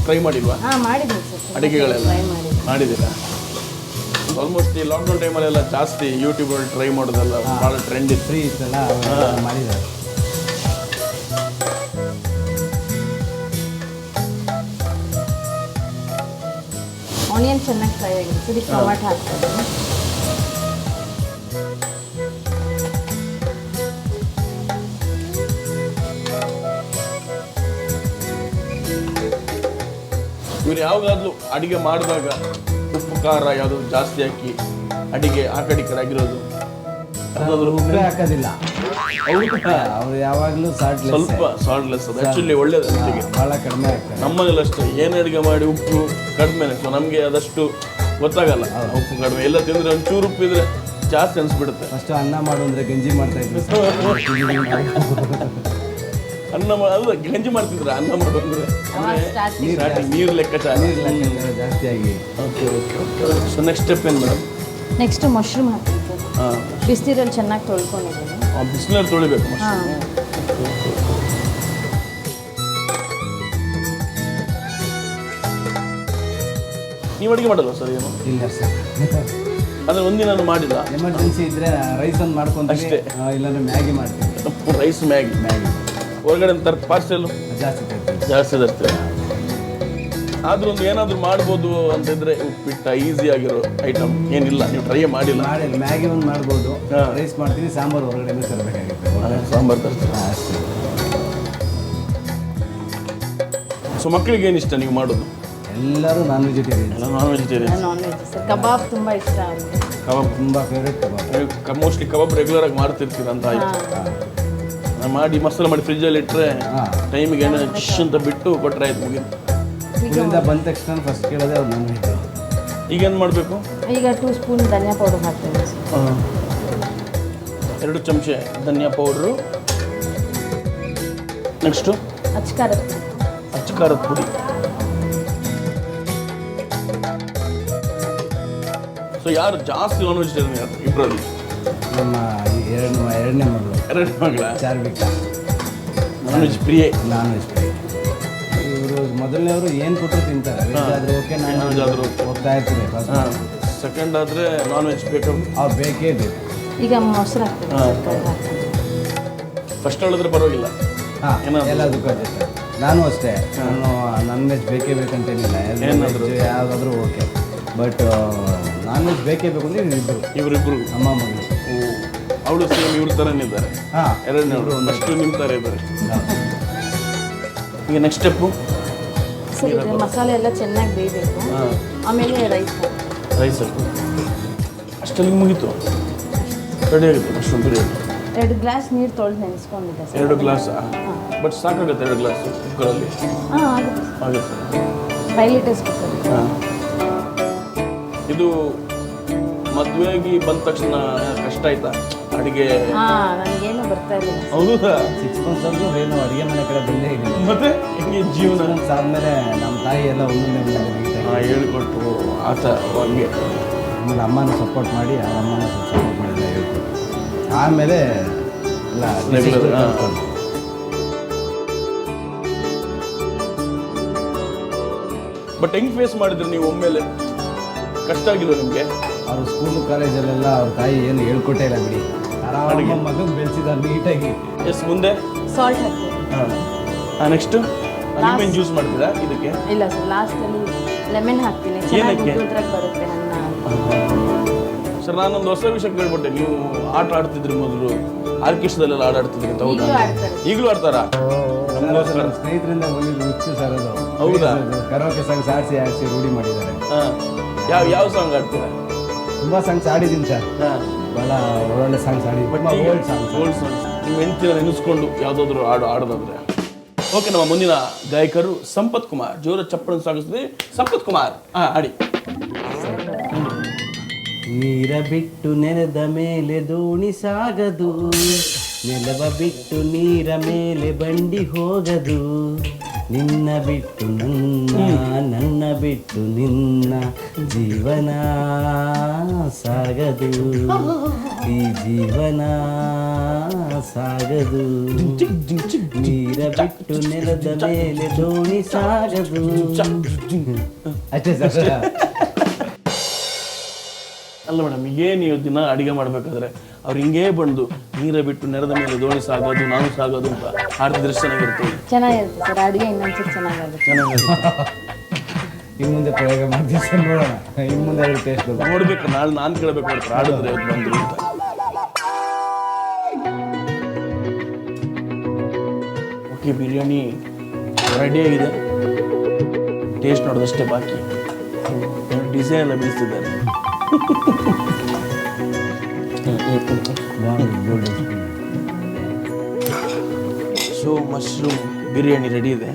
ಟ್ರೈ ಮಾಡಿಲ್ವಾ ಹಾಂ ಮಾಡಿದ್ದೀನಿ ಸರ್. ಅಡುಗೆಗಳೆಲ್ಲ? ಟ್ರೈ ಮಾಡಿದ್ದೀನಿ. ಮಾಡಿದ್ದೀರಾ? ಆಲ್ಮೋಸ್ಟ್ ಈ ಲಾಕ್ಡೌನ್ ಟೈಮಲ್ಲೆಲ್ಲ ಜಾಸ್ತಿ ಯೂಟ್ಯೂಬಲ್ಲಿ ಟ್ರೈ ಮಾಡೋದೆಲ್ಲ ಭಾಳ ಟ್ರೆಂಡ್ ಇತ್ತು. ಫ್ರೀ ಇತ್ತಲ್ಲ, ಅವೆಲ್ಲ ಮಾಡಿದ್ದಾರೆ. ಆನಿಯನ್ ಚೆನ್ನಾಗಿ ಫ್ರೈ ಆಗಿದೆ. ಸರಿ ಟೊಮಾಟೊ ಹಾಕ್ತೀನಿ. ಇವ್ರು ಯಾವಾಗಾದ್ರೂ ಅಡಿಗೆ ಮಾಡಿದಾಗ ಉಪ್ಪು ಖಾರ ಯಾವುದು ಜಾಸ್ತಿ ಹಾಕಿ ಅಡಿಗೆ ಆ ಕಡೆ ಈ ಕಡೆ ಆಗಿರೋದು ಯಾವ್ದಾದ್ರು ಉಪ್ಪೇ ಹಾಕೋದಿಲ್ಲ ಅವ್ರು ಯಾವಾಗಲೂ ಸ್ವಲ್ಪ ಸಾಲ್ಟ್ಲೆಸ್ ಅದು ಆ್ಯಕ್ಚುಲಿ ಒಳ್ಳೇದು ಅಡಿಗೆ. ಭಾಳ ಕಡಿಮೆ ಆಗ್ತಾರೆ. ನಮ್ಮನೇಲಿ ಅಷ್ಟೇ ಏನು ಅಡುಗೆ ಮಾಡಿ ಉಪ್ಪು ಕಡಿಮೆನೆ. ಸೊ ನಮಗೆ ಅದಷ್ಟು ಗೊತ್ತಾಗಲ್ಲ ಉಪ್ಪು ಕಡಿಮೆ. ಎಲ್ಲ ತಿಂದರೆ ಒಂದು ಚೂರು ಉಪ್ಪು ಇದ್ರೆ ಜಾಸ್ತಿ ಅನಿಸ್ಬಿಡುತ್ತೆ. ಫಸ್ಟು ಅನ್ನ ಮಾಡು ಅಂದರೆ ಗಂಜಿ ಮಾಡ್ತಾ ಇದ್ರು. ಅಲ್ಲ ಗಂಜಿ ಮಾಡ್ತಿದ್ರೆ ಅನ್ನ ಮಾಡು ಅಂದರೆ ಸ್ಟಾರ್ಟಿಂಗ್ ಸ್ಟಾರ್ಟಿಂಗ್ ನೀರು ಲೆಕ್ಕಾಚಾರ ಜಾಸ್ತಿ ಆಗಿ. Okay okay okay. So next step ಏನು ಮೇಡಮ್? ನೆಕ್ಸ್ಟ್ ಮಶ್ರೂಮ್ ಹಾಕ್ತೀನಿ ಸರ್. ಹಾಂ ಬಿಸಿನೀರಲ್ಲಿ ಚೆನ್ನಾಗಿ ತೊಳ್ಕೊಂಡಿದ್ದೀನಿ. ಬಿಸಿನೀರು ತೊಳಿಬೇಕು ಮಶ್ರೂಮ್. ಹಾಂ ನೀವು ಅಡುಗೆ ಮಾಡಲ್ವ ಸರ್ ಏನು? ಇಲ್ಲ ಸರ್, ಅಂದರೆ ಒಂದಿನ ಮಾಡಿಲ್ಲ. ಎಮರ್ಜೆನ್ಸಿ ಇದ್ರೆ ರೈಸ್ ಒಂದು ಮಾಡ್ಕೊಂತೀವಿ, ಅಷ್ಟೇ. ಇಲ್ಲಾಂದ್ರೆ ಮ್ಯಾಗಿ ಮಾಡ್ತೀವಿ. ರೈಸ್ ಮ್ಯಾಗಿ ಹೊರಗಡೆ ಪಾರ್ಸೆಲ್ ಜಾಸ್ತಿ ತರ್ತೀವಿ. ಜಾಸ್ತಿ ತರ್ತೀವಿ. ಆದ್ರೂ ಒಂದು ಏನಾದರೂ ಮಾಡ್ಬೋದು ಅಂತಿದ್ರೆ ಉಪ್ಪಿಟ್ಟ ಈಸಿ ಆಗಿರೋ ಐಟಮ್ ಏನಿಲ್ಲ, ನೀವು ಟ್ರೈ ಮಾಡಿಲ್ಲ? ಮಾಡಿ ಮ್ಯಾಗಿ ಒಂದು ಮಾಡ್ಬೋದು. ಹಾ. ರೈಸ್ ಮಾಡ್ತೀನಿ, ಸಾಂಬಾರು ಹೊರಗಡೆಯಿಂದ ತರಬೇಕಾಗುತ್ತೆ. ಸಾಂಬಾರು ತರ್ತೀವಿ. ಅಷ್ಟೇ. ಸೊ ಮಕ್ಕಳಿಗೆ ಏನು ಇಷ್ಟ ನೀವು ಮಾಡೋದು? ಎಲ್ಲರೂ ನಾನ್ ವೆಜಿಟೇರಿಯನ್. ಎಲ್ಲ non vegetarian. Non veg sir. Kebab ತುಂಬ ಇಷ್ಟ ಆಗುತ್ತೆ. ಕಬಾಬ್ ತುಂಬ favourite kebab. Mostly kebab regular ಆಗಿ ಮಾಡ್ತಿರ್ತೀರ ಅಂತ ಆಯ್ತು. ಮಾಡಿ ಮಸಾಲೆ ಮಾಡಿ ಫ್ರಿಜ್ಜಲ್ಲಿ ಇಟ್ಟರೆ ಟೈಮಿಗೆ ಏನೋ ಡಿಶ್ ಅಂತ ಬಿಟ್ಟು ಕೊಟ್ಟರೆ ಆಯ್ತು, ಮುಗಿತು. ಸ್ಕೂಲಿಂದ ಬಂದ ತಕ್ಷಣ ಫಸ್ಟ್ ಕೇಳೋದೇ ಅವ್ರು ನಾನ್ ವೆಜ್. ಈಗೇನು ಮಾಡಬೇಕು? ಈಗ 2 ಸ್ಪೂನ್ ಧನಿಯಾ ಪೌಡರ್ ಹಾಕ್ತೀನಿ ಸರ್. 2 ಚಮಚೆ ಧನಿಯಾ ಪೌಡ್ರು. ನೆಕ್ಸ್ಟು ಅಚ್ಕಾರದ ಅಚ್ಕಾರದ ಪುಡಿ. ಸೊ ಯಾರು ಜಾಸ್ತಿ ನಾನ್ ವೆಜಿಟೇರಿಯನ್ ಯಾರು ಇಬ್ಬರಲ್ಲಿ? ನಮ್ಮ ಎರಡನೇ ಮಗಳು 2 ಮಗಳ ಚಾರ್ವಿಕಾ ನಾನ್ ವೆಜ್ ಪ್ರಿಯೆ. Non veg. ಇವರು ಮೊದಲನೇವರು ಏನು ಕೊಟ್ಟರು ತಿಂತಾರೆ. ವೆಜ್ ಆದರೂ ಓಕೆ, ನಾನ್ ವೆಜ್ ಆದರೂ ಹೋಗ್ತಾ ಇರ್ತೀವಿ. ಸೆಕೆಂಡ್ ಆದರೆ ನಾನ್ ವೆಜ್ ಬೇಕು, ಅವ್ರು ಬೇಕೇ ಬೇಕು. ಈಗ ಮೊಸರು ಹಾಕ್ತೀನಿ ಸರ್. ಕರ್ಡ್ ಹಾಕ್ತೀನಿ. ಫಸ್ಟ್ ಹೇಳಿದ್ರೆ ಪರವಾಗಿಲ್ಲ. ಹಾಂ, ಎಲ್ಲದಕ್ಕೂ ಅಡ್ಜಸ್ಟ್. ನಾನು ಅಷ್ಟೇ, ನಾನು ನಾನ್ ವೆಜ್ ಬೇಕೇ ಬೇಕಂತೇನಿಲ್ಲ. ಏನಾದರೂ ಯಾವುದಾದ್ರೂ ಓಕೆ, ಬಟ್ ನಾನ್ ವೆಜ್ ಬೇಕೇ ಬೇಕು ಅಂದರೆ ಇವರಿಬ್ಬರು ಅಮ್ಮ ಮಗಳು. ಅವಳು ಸೇಮ್ ಇವ್ರ ಥರನೇ ಇದ್ದಾರೆ. ಹಾಂ, ಎರಡನೇ ಅಷ್ಟು ನಿಮ್ಮ ಥರ ಇದ್ದಾರೆ. ಈಗ ನೆಕ್ಸ್ಟ್ ಸ್ಟೆಪ್ಪು ಸರ್ ಇದು ಮಸಾಲೆ ಎಲ್ಲ ಚೆನ್ನಾಗಿ ಬೇಯಬೇಕು. ಆಮೇಲೆ ರೈಸ್ ರೈಸ್ ಹಾಕು. ಅಷ್ಟಲ್ಲಿ ಮುಗೀತು, ರೆಡಿ ಆಗುತ್ತೆ ಮಶ್ರೂಮ್ ಬಿರಿಯಾನಿ. 2 ಗ್ಲಾಸ್ ನೀರು ತೊಳೆದು ನೆನೆಸ್ಕೊಂಡಿದ್ದೆ ಸರ್. 2 ಗ್ಲಾಸಾ? ಬಟ್ ಸಾಕಾಗುತ್ತೆ 2 ಗ್ಲಾಸ್ ಕುಕ್ಕರಲ್ಲಿ? ಹಾಂ ಆಗುತ್ತೆ. ಆಗುತ್ತೆ. 5 ಲೀಟರ್ಸ್ ಕುಕ್ಕರ್. ಹಾಂ. ಇದು ಮದುವೆಯಾಗಿ ಬಂದ ತಕ್ಷಣ ಕಷ್ಟ ಆಯ್ತಾ ಅಡುಗೆ? ಹಾಂ, ನನಗೇನು ಬರ್ತಾ ಇಲ್ಲ. ಹೌದಾ? 6 months ಆದ್ರೂ ಏನು ಅಡುಗೆ ಮನೆ ಕಡೆ ಬಂದೇ ಇಲ್ಲ. ಮತ್ತೆ ಹೆಂಗೆ ಜೀವನ? 6 months ಆದಮೇಲೆ ನಮ್ಮ ತಾಯಿ ಎಲ್ಲ ಒಂದೊಂದೇ ಹೇಳ್ಕೊಟ್ಟು ಆತ ಹಂಗೆ. ಆಮೇಲೆ ಅಮ್ಮನ ಸಪೋರ್ಟ್ ಮಾಡಿ ಅವ್ರ ಅಮ್ಮನ ಸಪೋರ್ಟ್ ಮಾಡಿಲ್ಲ ಹೇಳ್ಕೊಟ್ಟು ಆಮೇಲೆ ಎಲ್ಲ Regular, ಬಟ್ ಹೆಂಗ್ ಫೇಸ್ ಮಾಡಿದ್ರಿ ನೀವು ಒಮ್ಮೆಲೆ? ಕಷ್ಟ ಆಗಿಲ್ಲ ನಿಮಗೆ? ಅವ್ರ ಸ್ಕೂಲು ಕಾಲೇಜಲ್ಲೆಲ್ಲ ಅವ್ರ ತಾಯಿ ಏನು ಹೇಳ್ಕೊಟ್ಟೇ ಇಲ್ಲ ಬಿಡಿ. ಆರಾಮಾಗಿ ಮಗನ ಬೆಳೆಸಿದ ನೀಟಾಗಿ. ಎಸ್, ಮುಂದೆ ಸಾಲ್ಟ್ ಹಾಕ್ತೀವಿ. ನೆಕ್ಸ್ಟ್ ಲೆಮನ್ ಜ್ಯೂಸ್ ಮಾಡ್ತೀರಾ ಇದಕ್ಕೆ? ಇಲ್ಲ ಸರ್, ಲಾಸ್ಟಲ್ಲಿ ಲೆಮನ್ ಹಾಕ್ತೀನಿ. ಚೆನ್ನಾಗಿ ಉದ್ರಾಗ ಬರುತ್ತೆ ಅನ್ನ. ಸರ್, ನಾನೊಂದು ಹೊಸ ವಿಷಯ ಕೇಳ್ಬಿಟ್ಟೆ. ನೀವು ಆಟ ಆಡ್ತಿದ್ರಿ ಮೊದಲು, ಆರ್ಕೆಸ್ಟ್ರಾದಲ್ಲೆಲ್ಲ ಆಡ್ತಿದ್ರಿ ಅಂತ. ಹೌದಾ? ಈಗಲೂ ಆಡ್ತಾರಾ? ನಮ್ಮ ಸ್ನೇಹಿತರಿಂದ ಬಂದಿದ್ದು ಹುಚ್ಚು ಸರ್ ಅದು. ಹೌದಾ? ಕರೋಕೆ ಸಾಂಗ್ಸ್ ಆಡಿಸಿ ರೂಢಿ ಮಾಡಿದ್ದಾರೆ. ಯಾವ ಸಾಂಗ್ ಆಡ್ತೀರಾ? ತುಂಬಾ ಸಾಂಗ್ಸ್ ಆಡಿದ್ದೀನಿ ಸರ್. ಭಾಳ ಒಳ್ಳೊಳ್ಳೆ ಸಾಂಗ್ಸ್ ಆಡಿದ್ದೀನಿ. Old songs. ನೀವು ಹೆಂಡ್ತಿರ ನೆನೆಸ್ಕೊಂಡು ಯಾವುದಾದ್ರು ಆಡೋದಾದ್ರೆ. ಓಕೆ, ನಮ್ಮ ಮುಂದಿನ ಗಾಯಕರು ಸಂಪತ್ ಕುಮಾರ್. ಜೋರ ಚಪ್ಪಳ ಸಾಗಿಸ್ತೀವಿ. ಸಂಪತ್ ಕುಮಾರ್, ಆಡಿ. ನೀರ ಬಿಟ್ಟು ನೆಲದ ಮೇಲೆ ದೋಣಿ ಸಾಗದು, ನೆಲವ ಬಿಟ್ಟು ನೀರ ಮೇಲೆ ಬಂಡಿ ಹೋಗದು, ನಿನ್ನ ಬಿಟ್ಟು ನನ್ನ, ನನ್ನ ಬಿಟ್ಟು ನಿನ್ನ ಜೀವನ ಸಾಗದು, ಈ ಜೀವನ ಸಾಗದು. ನೀರ ಬಿಟ್ಟು ನೆಲದ ಮೇಲೆ ದೋಣಿ ಸಾಗದು. ಅಷ್ಟೇ ಸರ್. ಅಲ್ಲ ಮೇಡಮ್, ಏನು ನೀವು ದಿನ ಅಡಿಗೆ ಮಾಡ್ಬೇಕಾದ್ರೆ ಅವ್ರು ಹಿಂಗೇ ಬಂದು ನೀರ ಬಿಟ್ಟು ನೆಲದ ಮೇಲೆ ದೋಣಿ ಸಾಗೋದು, ನಾನು ಸಾಗೋದು ಅಂತ ಆಡ್ತಿದ್ರೆ ಚೆನ್ನಾಗಿರುತ್ತೆ. ಚೆನ್ನಾಗಿರುತ್ತೆ ಸರ್, ಅಡುಗೆ ಇನ್ನೊಂದ್ಸರಿ ಚೆನ್ನಾಗಾಗುತ್ತೆ. ಇನ್ನು ಮುಂದೆ ಪ್ರಯೋಗ ಮಾಡ್ತೀವಿ ಸರ್, ನೋಡೋಣ. ಇನ್ನು ಮುಂದೆ ಅದ್ರ ಟೇಸ್ಟ್ ನೋಡ್ಬೇಕು. ನಾಳೆ ನಾನು ಕೇಳಬೇಕು ಮಾಡ್ತಾರೆ ಆಡಿದ್ರೆ ಇವತ್ತು ಬಂದ್ರು ಅಂತ. ಓಕೆ, ಬಿರಿಯಾನಿ ರೆಡಿಯಾಗಿದೆ. ಟೇಸ್ಟ್ ನೋಡೋದಷ್ಟೇ ಬಾಕಿ. ಡಿಸೈನ್ ಎಲ್ಲ ಬೀಳ್ತಿದ್ದಾರೆ. ಸೊ ಮಶ್ರೂಮ್ ಬಿರಿಯಾನಿ ರೆಡಿ ಇದೆ.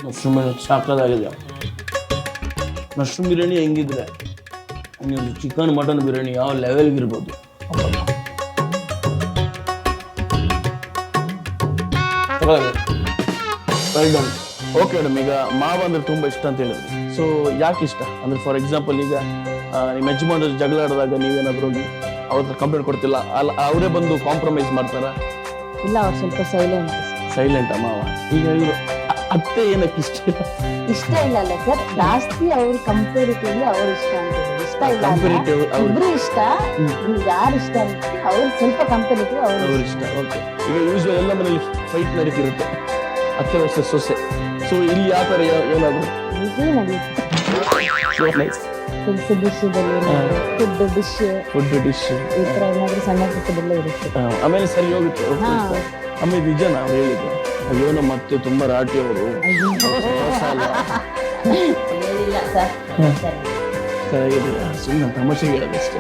ಮಶ್ರೂಮ್ ಸಾಕಾಗಿದೆ. ಮಶ್ರೂಮ್ ಬಿರಿಯಾನಿ ಹೆಂಗಿದ್ರೆ ಚಿಕನ್ ಮಟನ್ ಬಿರಿಯಾನಿ ಯಾವ ಲೆವೆಲ್ಗೆ ಇರ್ಬೋದು. ಓಕೆ ಮೇಡಮ್, ಈಗ ಮಾವ ಅಂದ್ರೆ ತುಂಬಾ ಇಷ್ಟ ಅಂತ ಹೇಳಿದ್ರಿ. ಸೊ ಯಾಕೆ ಇಷ್ಟ ಅಂದ್ರೆ, ಫಾರ್ ಎಕ್ಸಾಂಪಲ್ ಈಗ ನಿಮ್ಮ ಯಜಮಾನ ಜಗಳ ಆಡಿದಾಗ ನೀವೇನಾದ್ರೂ ಹೋಗಿ ಅವ್ರ ಹತ್ರ ಕಂಪ್ಲೇಂಟ್ ಕೊಡ್ತಿಲ್ಲ, ಅಲ್ಲ ಅವರೇ ಬಂದು ಕಾಂಪ್ರಮೈಸ್ ಮಾಡ್ತಾರ? ಇಲ್ಲ, ಅವ್ರು ಸ್ವಲ್ಪ ಸೈಲೆಂಟ್ ಮಾವ. ಈಗ ಇವರು ಅತ್ತೆ ಏನಕ್ಕೆ ಇಷ್ಟ ಇಲ್ಲ? ಇಷ್ಟ ಇಲ್ಲ ಅಲ್ಲ ಸರ್, ಜಾಸ್ತಿ ಅವ್ರು ಕಂಪೇರಿಟಿವ್ಲಿ ಅವ್ರು ಇಷ್ಟ ಅಂತ. ಇಷ್ಟ ಇಲ್ಲ, ಇಬ್ರು ಇಷ್ಟ. ಯಾರು ಇಷ್ಟ ಅಂತ ಅವ್ರು ಸ್ವಲ್ಪ ಕಂಪೇರಿಟಿವ್ ಅವ್ರು ಇಷ್ಟ. ಓಕೆ, ಈಗ ಯೂಶುವಲ್ ಎಲ್ಲ ಮನೇಲಿ ಫೈಟ್ ನಡೀತಿರುತ್ತೆ, ಅತ್ತೆ ವರ್ಷ ಸೊಸೆ. ಸೊ ಇಲ್ಲಿ ಯಾವ ಥರ ಏನಾದ್ರು ಫುಡ್ ಡಿಶ್ ಈ ಥರ ಏನಾದರೂ ಸಣ್ಣ ಪುಟ್ಟದೆಲ್ಲ ಇರುತ್ತೆ. ಆಮೇಲೆ ಸರಿ ಹೋಗುತ್ತೆ. ಆಮೇಲೆ ನಿಜ ನಾವು ಹೇಳಿದ್ದು, ಅಯ್ಯೋ ನಮ್ಮ ಮತ್ತೆ ತುಂಬಾ ರಾಟಿ ಅವರು ಚೆನ್ನಾಗಿಲ್ಲ, ಸುಮ್ಮನೆ ತಮಾಷೆಗೆ ಹೇಳೋದಷ್ಟೇ.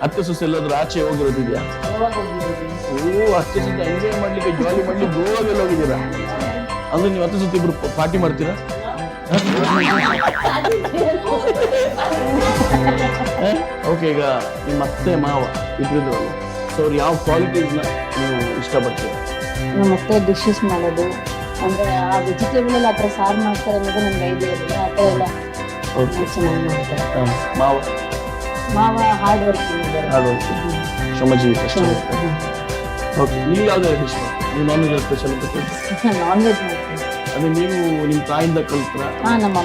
ಹತ್ತು ಸೊಸೆ ಎಲ್ಲಾದ್ರೂ ಆಚೆ ಹೋಗಿರೋದಿದ್ಯಾ? ಹತ್ತು ಸತಿ ಎಂಜಾಯ್ ಮಾಡ್ಲಿಕ್ಕೆ, ಜಾಲಿ ಮಾಡ್ಲಿಕ್ಕೆ ಗೋವಾಗೆಲ್ಲ ಹೋಗಿದ್ದೀರಾ? ಅಂದ್ರೆ ನೀವು 10 ಸತಿ ಇಬ್ರು ಪಾರ್ಟಿ ಮಾಡ್ತೀರಾ? ಓಕೆ, ಈಗ ನಿಮ್ಮ ಅತ್ತೆ ಮಾವ ಇದ್ರಿದ್ರು, ಸೊ ಅವ್ರು ಯಾವ ಕ್ವಾಲಿಟೀಸ್ನ ನೀವು ಇಷ್ಟಪಡ್ತೀರಾ? ನಮ್ಮ ಅತ್ತೆ ಡಿಶಸ್ ಮಾಡೋದು, ಅಂದರೆ ಆ ವೆಜಿಟೇಬಲ್ ಎಲ್ಲ ಆ ಥರ ಸಾರು ಮಾಡ್ತಾರೆ ಅನ್ನೋದು ನನಗೆ ಐಡಿಯಾ ಇರಲಿಲ್ಲ. ಆ ಥರ ಎಲ್ಲ ಚೆನ್ನಾಗಿ ಮಾಡ್ತಾರೆ. ಮಾವ ಹಾರ್ಡ್ ವರ್ಕ್ ಶ್ರಮಜೀವಿ ಕಷ್ಟ. ಓಕೆ, ನೀವು ಯಾವ್ದಾದ್ರು ಡಿಶ್ ನೀವು ನಾನ್ ವೆಜ್ ಸ್ಪೆಷಲ್ ಅಂತ ನಾನ್ ವೆಜ್ ಮಾಡ್ತೀನಿ. ಅದು ನೀವು ನಿಮ್ಮ ತಾಯಿಂದ ಕಲ್ತ್ರ? ಹಾಂ, ನಮ್ಮ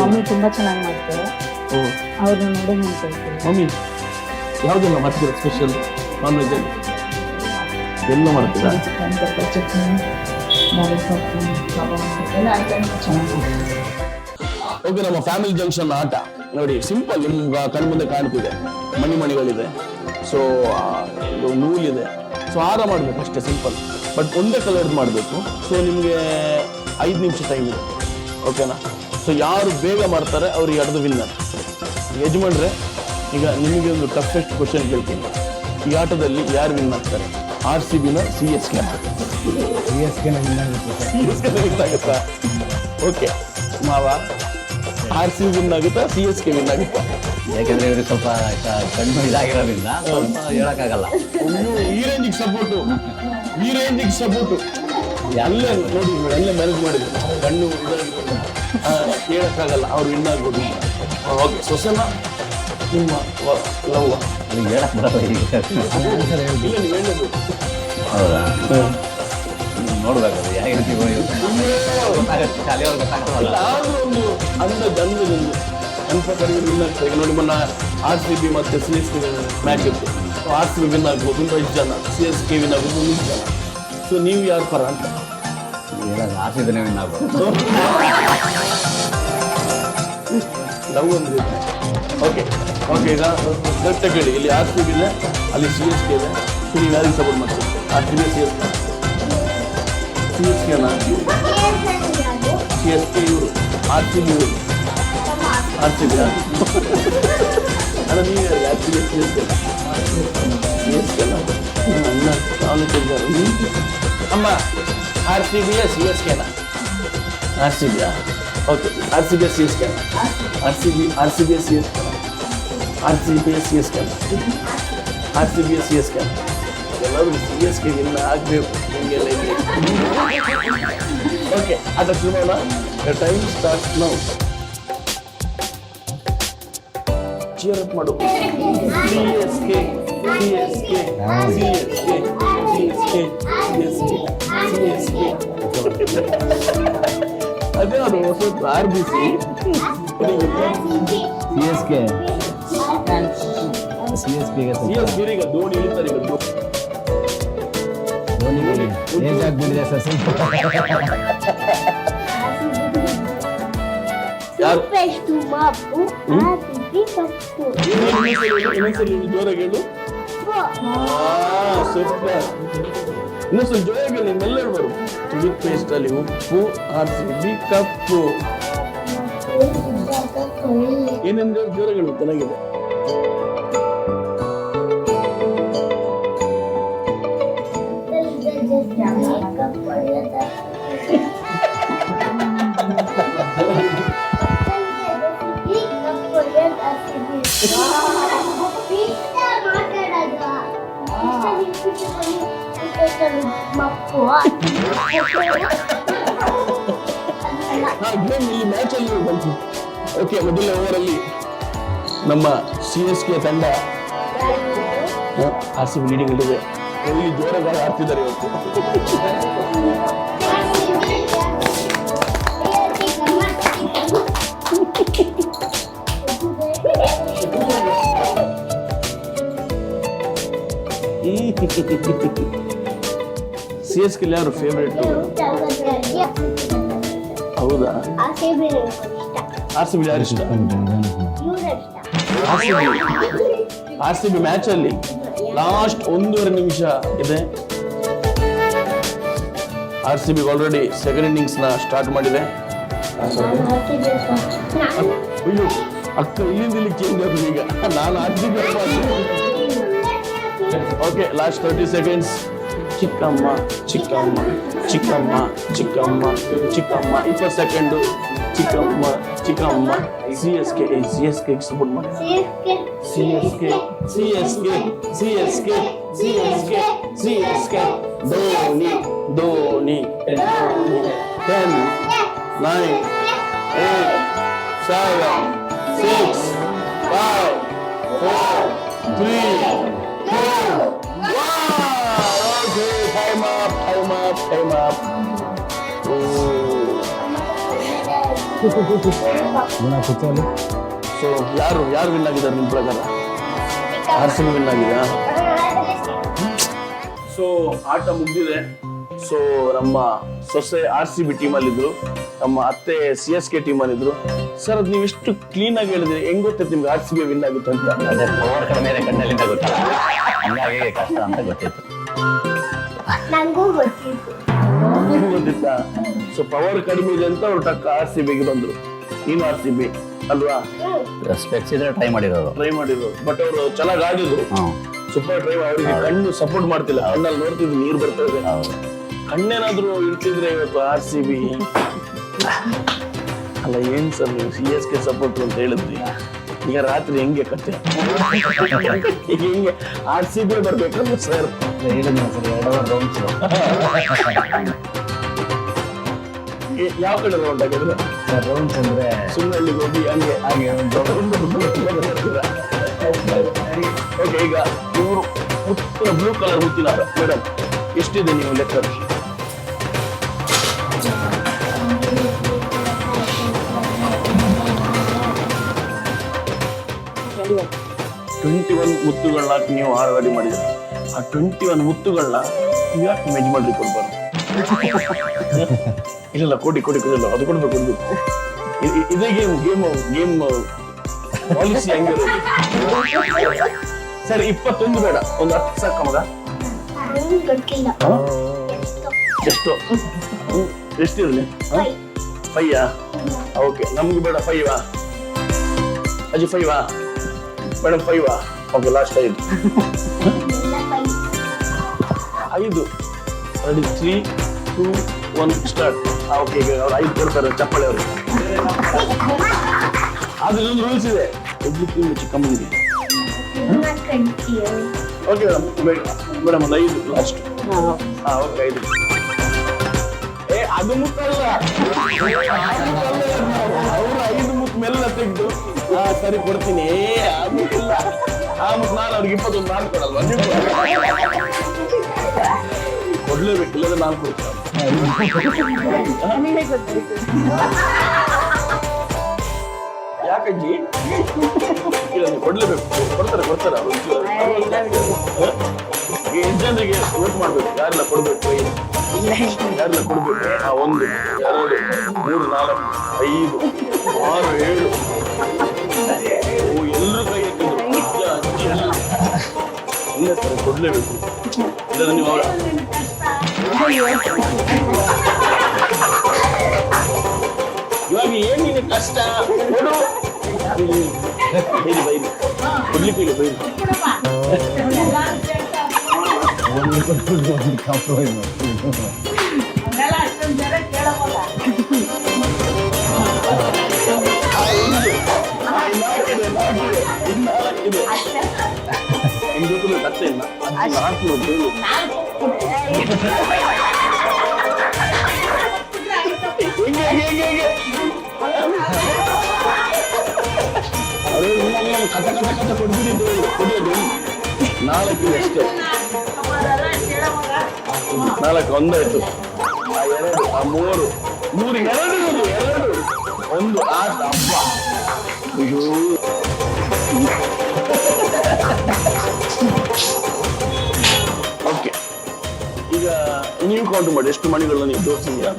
ಮಮ್ಮಿ ತುಂಬ ಚೆನ್ನಾಗಿ ಮಾಡ್ತಾರೆ. ಅವ್ರನ್ನ ನೋಡಿ ನಾನು ಕಲ್ತೀನಿ. ಮಮ್ಮಿ ಯಾವುದೆಲ್ಲ ಮಾಡ್ತೀರಾ ಸ್ಪೆಷಲ್ ನಾನ್ ವೆಜ್ ಅಲ್ಲಿ? ಎಲ್ಲ ಮಾಡ್ತೀರಾ? ಚಿಕನ್ ಪೆಪ್ಪರ್ ಚಟ್ನಿ, ಎಲ್ಲ ಐಟಮ್ ಚೆನ್ನಾಗಿ. ಓಕೆ, ನಮ್ಮ ಫ್ಯಾಮಿಲಿ ಜಂಕ್ಷನ್ ಆಟ ನೋಡಿ, ಸಿಂಪಲ್ ನಿಮ್ಗೆ ಕಣ್ಮುಂದೆ ಕಾಣ್ತಿದೆ. ಮಣಿಗಳಿದೆ, ಸೊ ನೂಲಿದೆ. ಸೊ ಹಾರ ಮಾಡಬೇಕು ಅಷ್ಟೇ, ಸಿಂಪಲ್. ಬಟ್ ಒಂದೇ ಕಲರ್ದು ಮಾಡಬೇಕು. ಸೊ ನಿಮಗೆ 5 ನಿಮಿಷ ಟೈಮ್ ಇದೆ, ಓಕೆನಾ? ಸೊ ಯಾರು ಬೇಗ ಮಾಡ್ತಾರೆ ಅವ್ರಿಗೆ ಹಿಡಿದು ವಿನ್ನರ್. ಯಜಮಾನ್ರೆ, ಈಗ ನಿಮಗೆ ಒಂದು ಟಫೆಸ್ಟ್ ಕ್ವಶನ್ ಕೇಳ್ತೀನಿ. ಈ ಆಟದಲ್ಲಿ ಯಾರು ವಿನ್ ಆಗ್ತಾರೆ? RCB ನ CSK ವಿನ್ ಆಗುತ್ತಾ? ಓಕೆ ಮಾವ, RCB ವಿನ್ ಆಗುತ್ತಾ CSK ವಿನ್ ಆಗುತ್ತಾ? ಯಾಕೆಂದ್ರೆ ಇವ್ರಿಗೆ ಸ್ವಲ್ಪ ಕಣ್ಣು ಇದಾಗಿರೋದ್ರಿಂದ ಸ್ವಲ್ಪ ಹೇಳಕ್ಕಾಗಲ್ಲ. ಈ ರೇಂಜಿಗೆ ಸಪೋರ್ಟು ಅಲ್ಲೇ ನೋಡಿ, ಅಲ್ಲೇ ಮ್ಯಾನೇಜ್ ಮಾಡಿದ್ರು. ಕಣ್ಣು ಹೇಳಕ್ಕಾಗಲ್ಲ, ಅವ್ರು ವಿನ್ ಆಗ್ಬೋದು. ಓಕೆ, ಸೊಸೆನ ನಿಮ್ಮ ಲವ್ ಅದಕ್ಕೆ ಹೇಳಕ್ ಬರಲ್ಲ ಈಗ. ಇಲ್ಲ, ನೀವು ಹೇಳೋದು ಹೌದಾ? ನೋಡ್ಬೇಕು ಅದು ಯಾವ ರೀತಿ ಗೊತ್ತಾಗುತ್ತೆ, ಶಾಲೆಯವ್ರು ಗೊತ್ತಾಗ್ತವಲ್ಲ. ಆದ್ರೂ ಒಂದು ಅಂದೊಂದು ನನ್ನ ಪ್ರಕಾರ ವಿನ್ ಆಗ್ತಾರೆ. ಈಗ ನೋಡಿ, ಮೊನ್ನ RCB ಮತ್ತೆ CSK ಮ್ಯಾಚ್ ಇತ್ತು. RCB ವಿನ್ ಆಗ್ಬೋದು 5 ಜನ, CSK ವಿನ್ ಆಗ್ಬೋದು 100 ಜನ. ಸೊ ನೀವು ಯಾರ ಪರ ಅಂತ ಹೇಳೋದು ಆರ್ಸಿಬಿನೇ ವಿನ್ ಆಗ್ಬೋದು. ಲವ್ ಒಂದು ಓಕೆ ಓಕೆ. ಈಗ ಕರೆಕ್ಟ್ ಕೇಳಿ, ಇಲ್ಲಿ RCB ಇದೆ, ಅಲ್ಲಿ CSK ಇದೆ. ಸೊ ನೀವು ಯಾರಿಗೆ ಸಪೋರ್ಟ್ ಮಾಡ್ತೀವಿ? RCB CSKನ CSK ಇವರು, RCB ಇವರು. RCB ಅಲ್ಲ, ನೀವು ಯಾರು? RCB CSK ಅಣ್ಣ ಅವನು ಕೊಡ್ತಾರೆ. ಅಮ್ಮ RCB CSKನ? RCB okay. RCB CSK RCB CSK ಎಲ್ಲರೂ CSK ವಿನ್ ಆಗಬೇಕು. ನಿಮಗೆಲ್ಲ ಇದೆ. ಓಕೆ, ಆಟ ಶುರು ಮಾಡೋಣ. Time start now. Cheer up ಮಾಡು. CSK ಅದೇ ಅದು ಸ್ವಲ್ಪ RBC CSKಗೆ CSK ಈಗ ಧೋನಿ ಇಳಿತಾರೆ. ಈಗ ಧೋನಿಗೆ ಏಜ್ ಆಗ್ಬಿಟ್ಟಿದೆ ಸರ್ ಸ್ವಲ್ಪ. ಯಾರು? ಇನ್ನೊಂದ್ಸಲಿ ಜೋರಾಗಿ ಹೇಳು. ಸೂಪರ್. ಇನ್ನೊಂದ್ಸಲ ಜೋರಾಗಿ ಹೇಳಿ, ನಿಮ್ಮೆಲ್ಲರೂ ಬರು. ಟೂತ್ ಪೇಸ್ಟ್ ಅಲ್ಲಿ ಉಪ್ಪು, RCB ಕಪ್ಪು. ಏನೆಂದ್ರೆ ಜೋರಾಗಿ ಹೇಳು, ಚೆನ್ನಾಗಿದೆ. ಇಲ್ಲಿ ಮ್ಯಾಚ್ ಅಲ್ಲಿ ಬಂತು. ಓಕೆ, ಮೊದಲನೇ ಓವರ್ ಅಲ್ಲಿ ನಮ್ಮ CSK ತಂಡ RCB ಲೀಡಿಂಗ್ ಇಟ್ಟಿದೆ. ಇಲ್ಲಿ ಜೋರಾಗಿ ಆಡ್ತಿದ್ದಾರೆ ಇವತ್ತು. CSK ಯಾರು ಫೇವ್ರೇಟ್? ಹೌದಾ? RCB ಯಾರು ಇಷ್ಟ? RCB ಮ್ಯಾಚ್ ಅಲ್ಲಿ ಲಾಸ್ಟ್ 1.5 ನಿಮಿಷ ಇದೆ. RCB ಆಲ್ರೆಡಿ ಸೆಕೆಂಡ್ ಇನ್ನಿಂಗ್ಸ್ ನ ಸ್ಟಾರ್ಟ್ ಮಾಡಿದೆ. ಅಯ್ಯೋ ಅಕ್ಕ, ಇಲ್ಲಿಂದ ಇಲ್ಲಿ ಚೇಂಜ್ ಆಗಿದೆ ಈಗ. ನಾನು RCB. Okay, last 30 seconds. ಚಿಕ್ಕಮ್ಮ 20 ಸೆಕೆಂಡು. ಚಿಕ್ಕಮ್ಮ CSK ಸಪೋರ್ಟ್ ಮಾಡಿ. CSK Dhoni 10 9 8 7 6 5 4 3 2 Okay, time up. So ಯಾರು ವಿನ್ ಆಗಿದ್ದಾರೆ ನಿಮ್ಮ ಪ್ರಕಾರ? RCB ವಿನ್ ಆಗಿದೆ. ಸೊ ಆಟ ಮುಗಿದಿದೆ. ಸೊ ನಮ್ಮ ಸೊಸೆ RCB ಟೀಮ್ ಅಲ್ಲಿದ್ರು, ನಮ್ಮ ಅತ್ತೆ CSK ಟೀಮ್ ಅಲ್ಲಿದ್ರು. ಸರ್, ಅದು ನೀವು ಎಷ್ಟು ಕ್ಲೀನ್ ಆಗಿ ಹೇಳಿದ್ರಿ, ಹೆಂಗ್ ಗೊತ್ತಿತ್ತು ನಿಮ್ಗೆ RCB ವಿನ್ ಆಗುತ್ತೆ ಅಂತ? ಅದೇ ಪವರ್ ಕಡಿಮೆ ಕಣ್ಣಲ್ಲಿಂದ ಗೊತ್ತಲ್ಲ, ಹಂಗಾಗಿ ಕಷ್ಟ ಅಂತ ಗೊತ್ತಿತ್ತು. ನಂಗೂ ಗೊತ್ತಿತ್ತು. ಗೊತ್ತಿತ್ತಾ? ಸೊ ಪವರ್ ಕಡಿಮೆ ಇದೆ ಅಂತ ಅವ್ರು ಟಕ್ಕ RCBಗೆ ಬಂದ್ರು. ನೀನು RCB ಅಲ್ವಾ? ಸ್ಪೆಕ್ಸ್ ಇದ್ರೆ ಟ್ರೈ ಮಾಡಿರೋದು. ಬಟ್ ಅವರು ಚೆನ್ನಾಗಿ ಆಡಿದ್ರು. ಸೂಪರ್ ಡ್ರೈವ್ ಅವರಿಗೆ ಕಣ್ಣು ಸಪೋರ್ಟ್ ಮಾಡ್ತಿಲ್ಲ, ಕಣ್ಣಲ್ಲಿ ನೋಡ್ತಿದ್ದು ನೀರು ಬರ್ತಾ ಇದೆ. ಕಣ್ಣೇನಾದ್ರೂ ಇರ್ತಿದ್ರೆ ಇವತ್ತು RCB ಅಲ್ಲ. ಏನ್ ಸರ್ ನೀವು CSK ಸಪೋರ್ಟ್ ಅಂತ ಹೇಳಿದ್ರಿ, ಈಗ ರಾತ್ರಿ ಹೆಂಗೆ ಕತೆ? ಈಗ ಹಿಂಗೆ RCB ಬರ್ಬೇಕಂದ್ರೆ ಸರ್ ಹೇಳಿದ್ನ ಸರ್ 2 ರೌಂಡ್ಸ್ ಯಾವ ಕಡೆ ರೌಂಡ್ ಆಗಿದ್ರೆ ಸರ್. ರೌಂಡ್ಸ್ ಅಂದ್ರೆ ಸುಮ್ಮನೆ ಹೋಗಿ ಹಂಗೆ ಹಾಗೆ ಓಕೆ. ಈಗ ಇವರು ಮುತ್ತಿನ ಬ್ಲೂ ಕಲರ್ ಮುತ್ತಿನ ಮೇಡಮ್ ಎಷ್ಟಿದೆ ನೀವು ಲೆಕ್ಕ? 21 ಮುತ್ತುಗಳನ್ನ ನೀವು ರೆಡಿ ಮಾಡಿದ್ರೆ ಆ 21 ಮುತ್ತುಗಳನ್ನ ನೀವು ಯಾಕೆ ಮೆಜ್ ಮಾಡ್ಲಿಕ್ಕೆ ಕೊಡ್ಬಾರ್ದು? ಇಲ್ಲ ಕೊಡಿ ಇಲ್ಲ ಅದು ಕೊಡ್ಬೇಕು. ಇದೇ ಗೇಮ್ ಪಾಲಿಸಿ ಹೆಂಗಿರೋದು? ಸರಿ 21 ಬೇಡ, ಒಂದು 10 ಸಾಕ ಮಗ. ಗೊತ್ತಿಲ್ಲ. ಎಷ್ಟು ಎಷ್ಟಿರಲಿ? 5 ಓಕೆ. ನಮ್ಗೆ ಬೇಡ 5 ಅಜ್ಜಿ 5 madam 5 okay. Last 5 ready 3 2 1 start. Okay. ಈಗ ಅವ್ರು 5 ಕೊಡ್ತಾರೆ ಚಪ್ಪಾಳೆ ಅವರು. ಆದ್ರೆ ಒಂದು ರೂಲ್ಸ್ ಇದೆ, ಒಬ್ರು ಚಿಕ್ಕಮ್ಮನಿಗೆ. ಓಕೆ ಮೇಡಮ್ ಒಂದು 5 ಲಾಸ್ಟ್. ಓಕೆ 5. ಅದು ಮುತ್ತಲ್ಲ, ಅವರು 5 ಮುತ್ತು ಮೆಲ್ಲ ತೆಗೆದು ಸರಿ ಕೊಡ್ತೀನಿ. ಆ ಮುತ್ತಿಲ್ಲ, ಆ ಮುತ್ತು ನಾನು ಅವ್ರಿಗೆ 21 ನಾನು ಕೊಡಲ್ವಾ? ಕೊಡ್ಲೇಬೇಕು, ಇಲ್ಲದ್ರೆ ನಾನು ಕೊಡ್ತೀನಿ. ಯಾಕಜ್ಜಿ ಕೊಡ್ಲೇಬೇಕು? ಕೊಡ್ತಾರೆ ಎಷ್ಟು ಜನರಿಗೆ ವೋಟ್ ಮಾಡ್ಬೇಕು? ಯಾರೆಲ್ಲ ಕೊಡ್ಬೇಕು? ಯಾರೆಲ್ಲ ಕೊಡ್ಬೇಕು? 1 2 3 4 5 6 7 ಎಲ್ಲರೂ ಕೈ ಎತ್ತಿದ್ರು. ಅಜ್ಜಿ ಎಲ್ಲ ಇಲ್ಲ ಸರ್ ಕೊಡ್ಲೇಬೇಕು, ಇಲ್ಲದ್ರೆ ನೀವು ಅವರ ಇವಾಗ ಏನಿದೆ ಕಷ್ಟ ಕೊಡು. ಬೈಲಿ ಕೊಡ್ಲಿಕ್ಕೆ ಬೈಲಿ. ಕತ್ತೆ ಇಲ್ಲ 400 ಕಥ ಕೊಡ್ಬಿಟ್ಟಿದ್ದು ಕುಡಿಯೋದು 4 ಅಷ್ಟೇ. 4 ಒಂದಾಯ್ತು. 2 3 2 1 ಆಟ ಹಬ್ಬ. ಅಯ್ಯೋ ಓಕೆ. ಈಗ ನೀವು ಕೌಂಟ್ ಮಾಡಿ ಎಷ್ಟು ಮಣಿಗಳನ್ನ ನೀವು ತೋರಿಸಿದ್ಯಾ?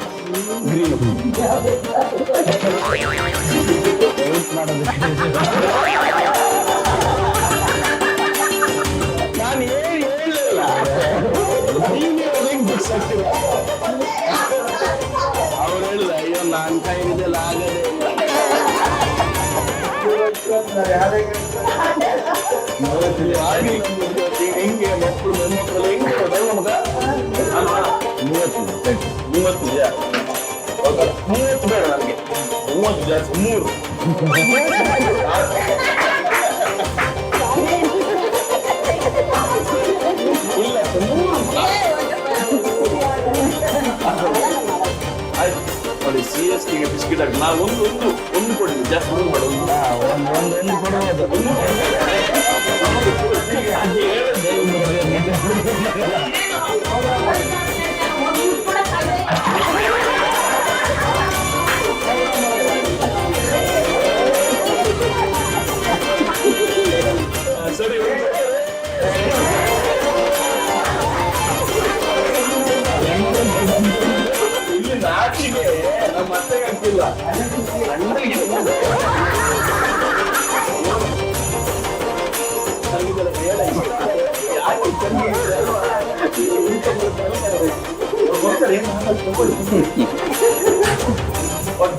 ಗ್ರೀನ್ ನಾನು ಹೇಳಿಲ್ಲ, ಅವ್ರು ಹೇಳಿದ ಅಯ್ಯೋ ನಾನು ಕೈಲಿದೆಲ್ಲ ಆಗದೆ ಹೆಂಗೆ ಮಕ್ಕಳು ಮೊಮ್ಮಕ್ಕಳು ಹೆಂಗೆ ಮಗ 30 ಇದೆಯಾ? 30 ಬೇಡ ನನಗೆ, 30 ಜಾಸ್ತಿ 3 ಇಲ್ಲ 3 ಆಯ್ತು ನೋಡಿ. CSKಗೆ ಬಿಸ್ಕಿಟ್ ಹಾಕಿ ನಾವು ಒಂದು ಕೊಡಿದ್ವಿ, ಜಾಸ್ತಿ ಒಂದು ಮಾಡೋದು. ಒಂದು ಕೊಡುವುದು. ಸರಿ ಇಲ್ಲಿ ನಾಚಿಗೆ ನಮ್ಮ ಅತ್ತೆಗೆ ಆಗ್ತಿಲ್ಲ.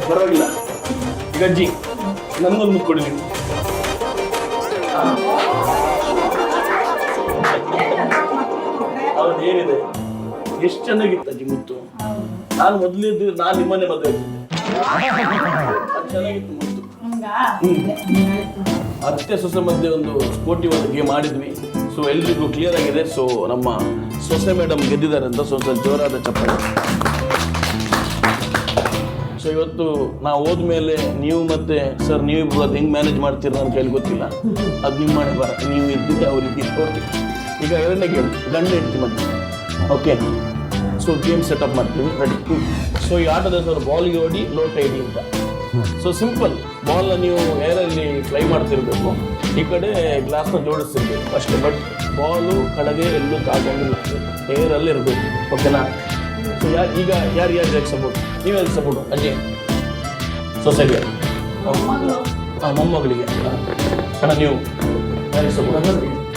ಪರವಾಗಿಲ್ಲ. ಈಗ ಅಜ್ಜಿ ನನ್ನೊಂದು ಕೊಡಿ ನೀವು. ಅದೇನಿದೆ ಎಷ್ಟು ಚೆನ್ನಾಗಿತ್ತು ಅಜ್ಜಿ ಮುತ್ತು. ನಾನು ಮೊದಲಿದ್ದು ನಾನು ನಿಮ್ಮನೆ ಮದುವೆ ಚೆನ್ನಾಗಿತ್ತು ಮುತ್ತು. ಅತ್ತೆ ಸೊಸೆ ಮಧ್ಯೆ ಒಂದು ಸ್ಪೋರ್ಟಿವ್ ಗೇಮ್ ಆಡಿದ್ವಿ. ಸೊ ಎಲ್ರಿಗೂ ಕ್ಲಿಯರ್ ಆಗಿದೆ. ಸೊ ನಮ್ಮ ಸೊಸೆ ಮೇಡಮ್ ಗೆದ್ದಿದ್ದಾರೆ ಅಂತ ಸ್ವಲ್ಪ ಜೋರಾದ ಚಪ್ಪಾಳೆ. ಸೊ ಇವತ್ತು ನಾವು ಹೋದ್ಮೇಲೆ ನೀವು ಮತ್ತೆ ಸರ್ ನೀವಿಬ್ರು ಅದು ಹೆಂಗೆ ಮ್ಯಾನೇಜ್ ಮಾಡ್ತೀರ ನನ್ನ ಕೈಲಿ ಗೊತ್ತಿಲ್ಲ. ಅದು ನಿಮ್ಮ ಮನೆ ಬರ, ನೀವು ಇದ್ದಿದ್ದೆ ಅವ್ರಿಗೆ. ಓಕೆ, ಈಗ ಎರಡನೇ ಗೇಮ್ ಗಂಡ ಹೆಂಡತಿ ಮಧ್ಯೆ. ಓಕೆ, ಸೊ ಗೇಮ್ ಸೆಟಪ್ ಮಾಡ್ತೀವಿ. ರೆಡಿ. ಸೊ ಈ ಆಟದ ಹೆಸರು ಬಾಲ್ಗೆ ಹೊಡಿ ಲೋಟ ಹಿಡಿ ಅಂತ. ಸೊ ಸಿಂಪಲ್, ಬಾಲ್ನ ನೀವು ಏರಲ್ಲಿ ಫ್ಲೈ ಮಾಡ್ತಿರ್ಬೇಕು, ಈ ಕಡೆ ಗ್ಲಾಸ್ನ ಜೋಡಿಸ್ತಿರ್ಬೇಕು ಅಷ್ಟೇ. ಬಟ್ ಬಾಲು ಕಡೆಗೆ ಎಲ್ಲೂ ತಾಗೊಂಡಿಲ್ಲ, ಏರಲ್ಲಿ ಇರಬೇಕು. ಓಕೆನಾ? ಸೊ ಈಗ ಯಾರು ಸಪೋರ್ಟ್? ನೀವು ಯಾರಿಗೆ ಸಪೋರ್ಟು? ಅಜ್ಜಿ ಸೊಸೈಟಿಗೆ, ಮೊಮ್ಮಗಳಿಗೆ ಅಣ್ಣ, ನೀವು ಯಾರಿಗೆ ಸಪೋರ್ಟ್?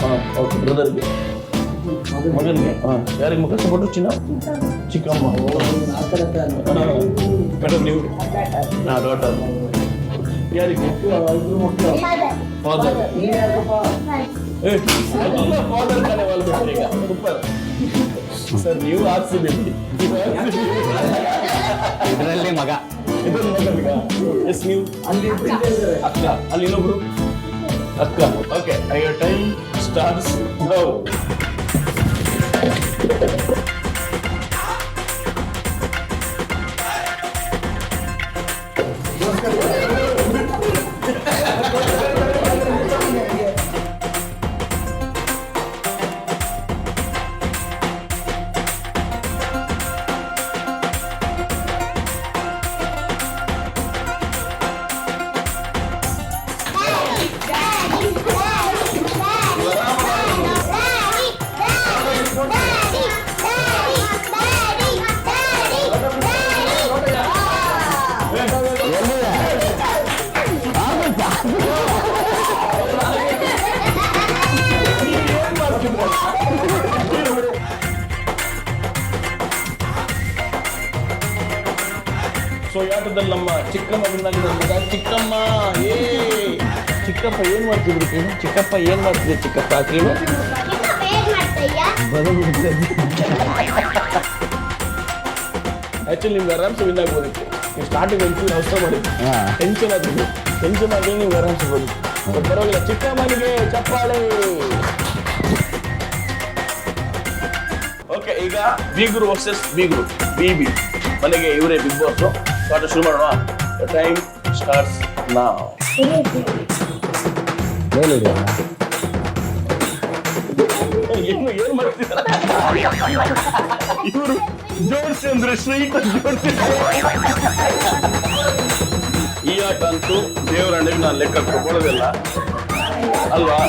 ಹಾಂ, ಓಕೆ. ಬ್ರದರ್ಗೆ, ಮಗನಿಗೆ. ಹಾಂ, ಯಾರಿಗೆ ಮಗ ಸಪೋರ್ಟು? ಚಿಕ್ಕಮ್ಮ. ಮೇಡಮ್ ನೀವು? ಹಾಂ, ಡಾಟರ್. ಯಾರಿಗೆ? ಫಾದರ್. ಫಾದರ್ ಕಡೆ ವಾಲ್ಬೇಕು ಈಗ. ಸೂಪರ್ ಸರ್, ನೀವು ಆರಿಸಿದ್ದೀರಿ. ಇದರಲ್ಲಿ ಮಗ, ಇದೊಂದು ಮಗನಿಗ. ಎಸ್, ನೀವು ಅಕ್ಕ, ಅಲ್ಲಿ ಇನ್ನೊಬ್ರು ಅಕ್ಕ. Okay, your time starts now. So ಈ ಆಟದಲ್ಲಿ ನಮ್ಮ ಚಿಕ್ಕಮ್ಮ ಬಂದಾಗಿದ್ದ. ಚಿಕ್ಕಮ್ಮ, ಚಿಕ್ಕಪ್ಪ ಏನ್ ಮಾಡ್ತಿದ್ರು? ಚಿಕ್ಕಪ್ಪ ಏನ್ ಮಾಡ್ತಿದ್ದೆ? ಚಿಕ್ಕಪ್ಪ ಹಾಕಿದ್ರು ಆಕ್ಚುಲಿ ನಿಮ್ಗೆ ಆರಾಮ್ಸೆ ವಿನ್ ಆಗ್ಬೋದಿತ್ತು. ನೀವು ಸ್ಟಾರ್ಟಿಂಗ್ ಒಂಚೂರು ಅವಸರ ಮಾಡಿದ್ವಿ, ಟೆನ್ಷನ್ ಆಗ್ತಿದ್ವಿ. ಟೆನ್ಷನ್ ಆಗಿ ನಿಮ್ಗೆ ಆರಾಮ್ಸೆ ಬೋದು. ಪರವಾಗಿಲ್ಲ, ಚಿಕ್ಕಮ್ಮನಿಗೆ ಚಪ್ಪಾಳೆ. ಓಕೆ, ಈಗ ಬೀಗರು ವರ್ಸಸ್ ಬೀಗರು. ಬಿ ಮನೆಗೆ ಇವರೇ ಬಿಗ್ ಬಾಸ್. ಆಟ ಶುರು ಮಾಡೋಣ. ಟೈಮ್ ಸ್ಟಾರ್ಟ್ಸ್ ನಾವ್. ಏನ್ ಮಾಡ್ತಿದ್ದಾರೆ ಇವರು? ಜೋಡಿಸಿ ಅಂದ್ರೆ ಸ್ಟ್ರೈಟ್ ಜೋಡಿಸಿ. ಈ ಆಟ ಅಂತೂ ದೇವರಣ್ಣಗೆ ನಾನು ಲೆಕ್ಕ ತಗೊಳ್ಳೋದಿಲ್ಲ ಅಲ್ವಾ?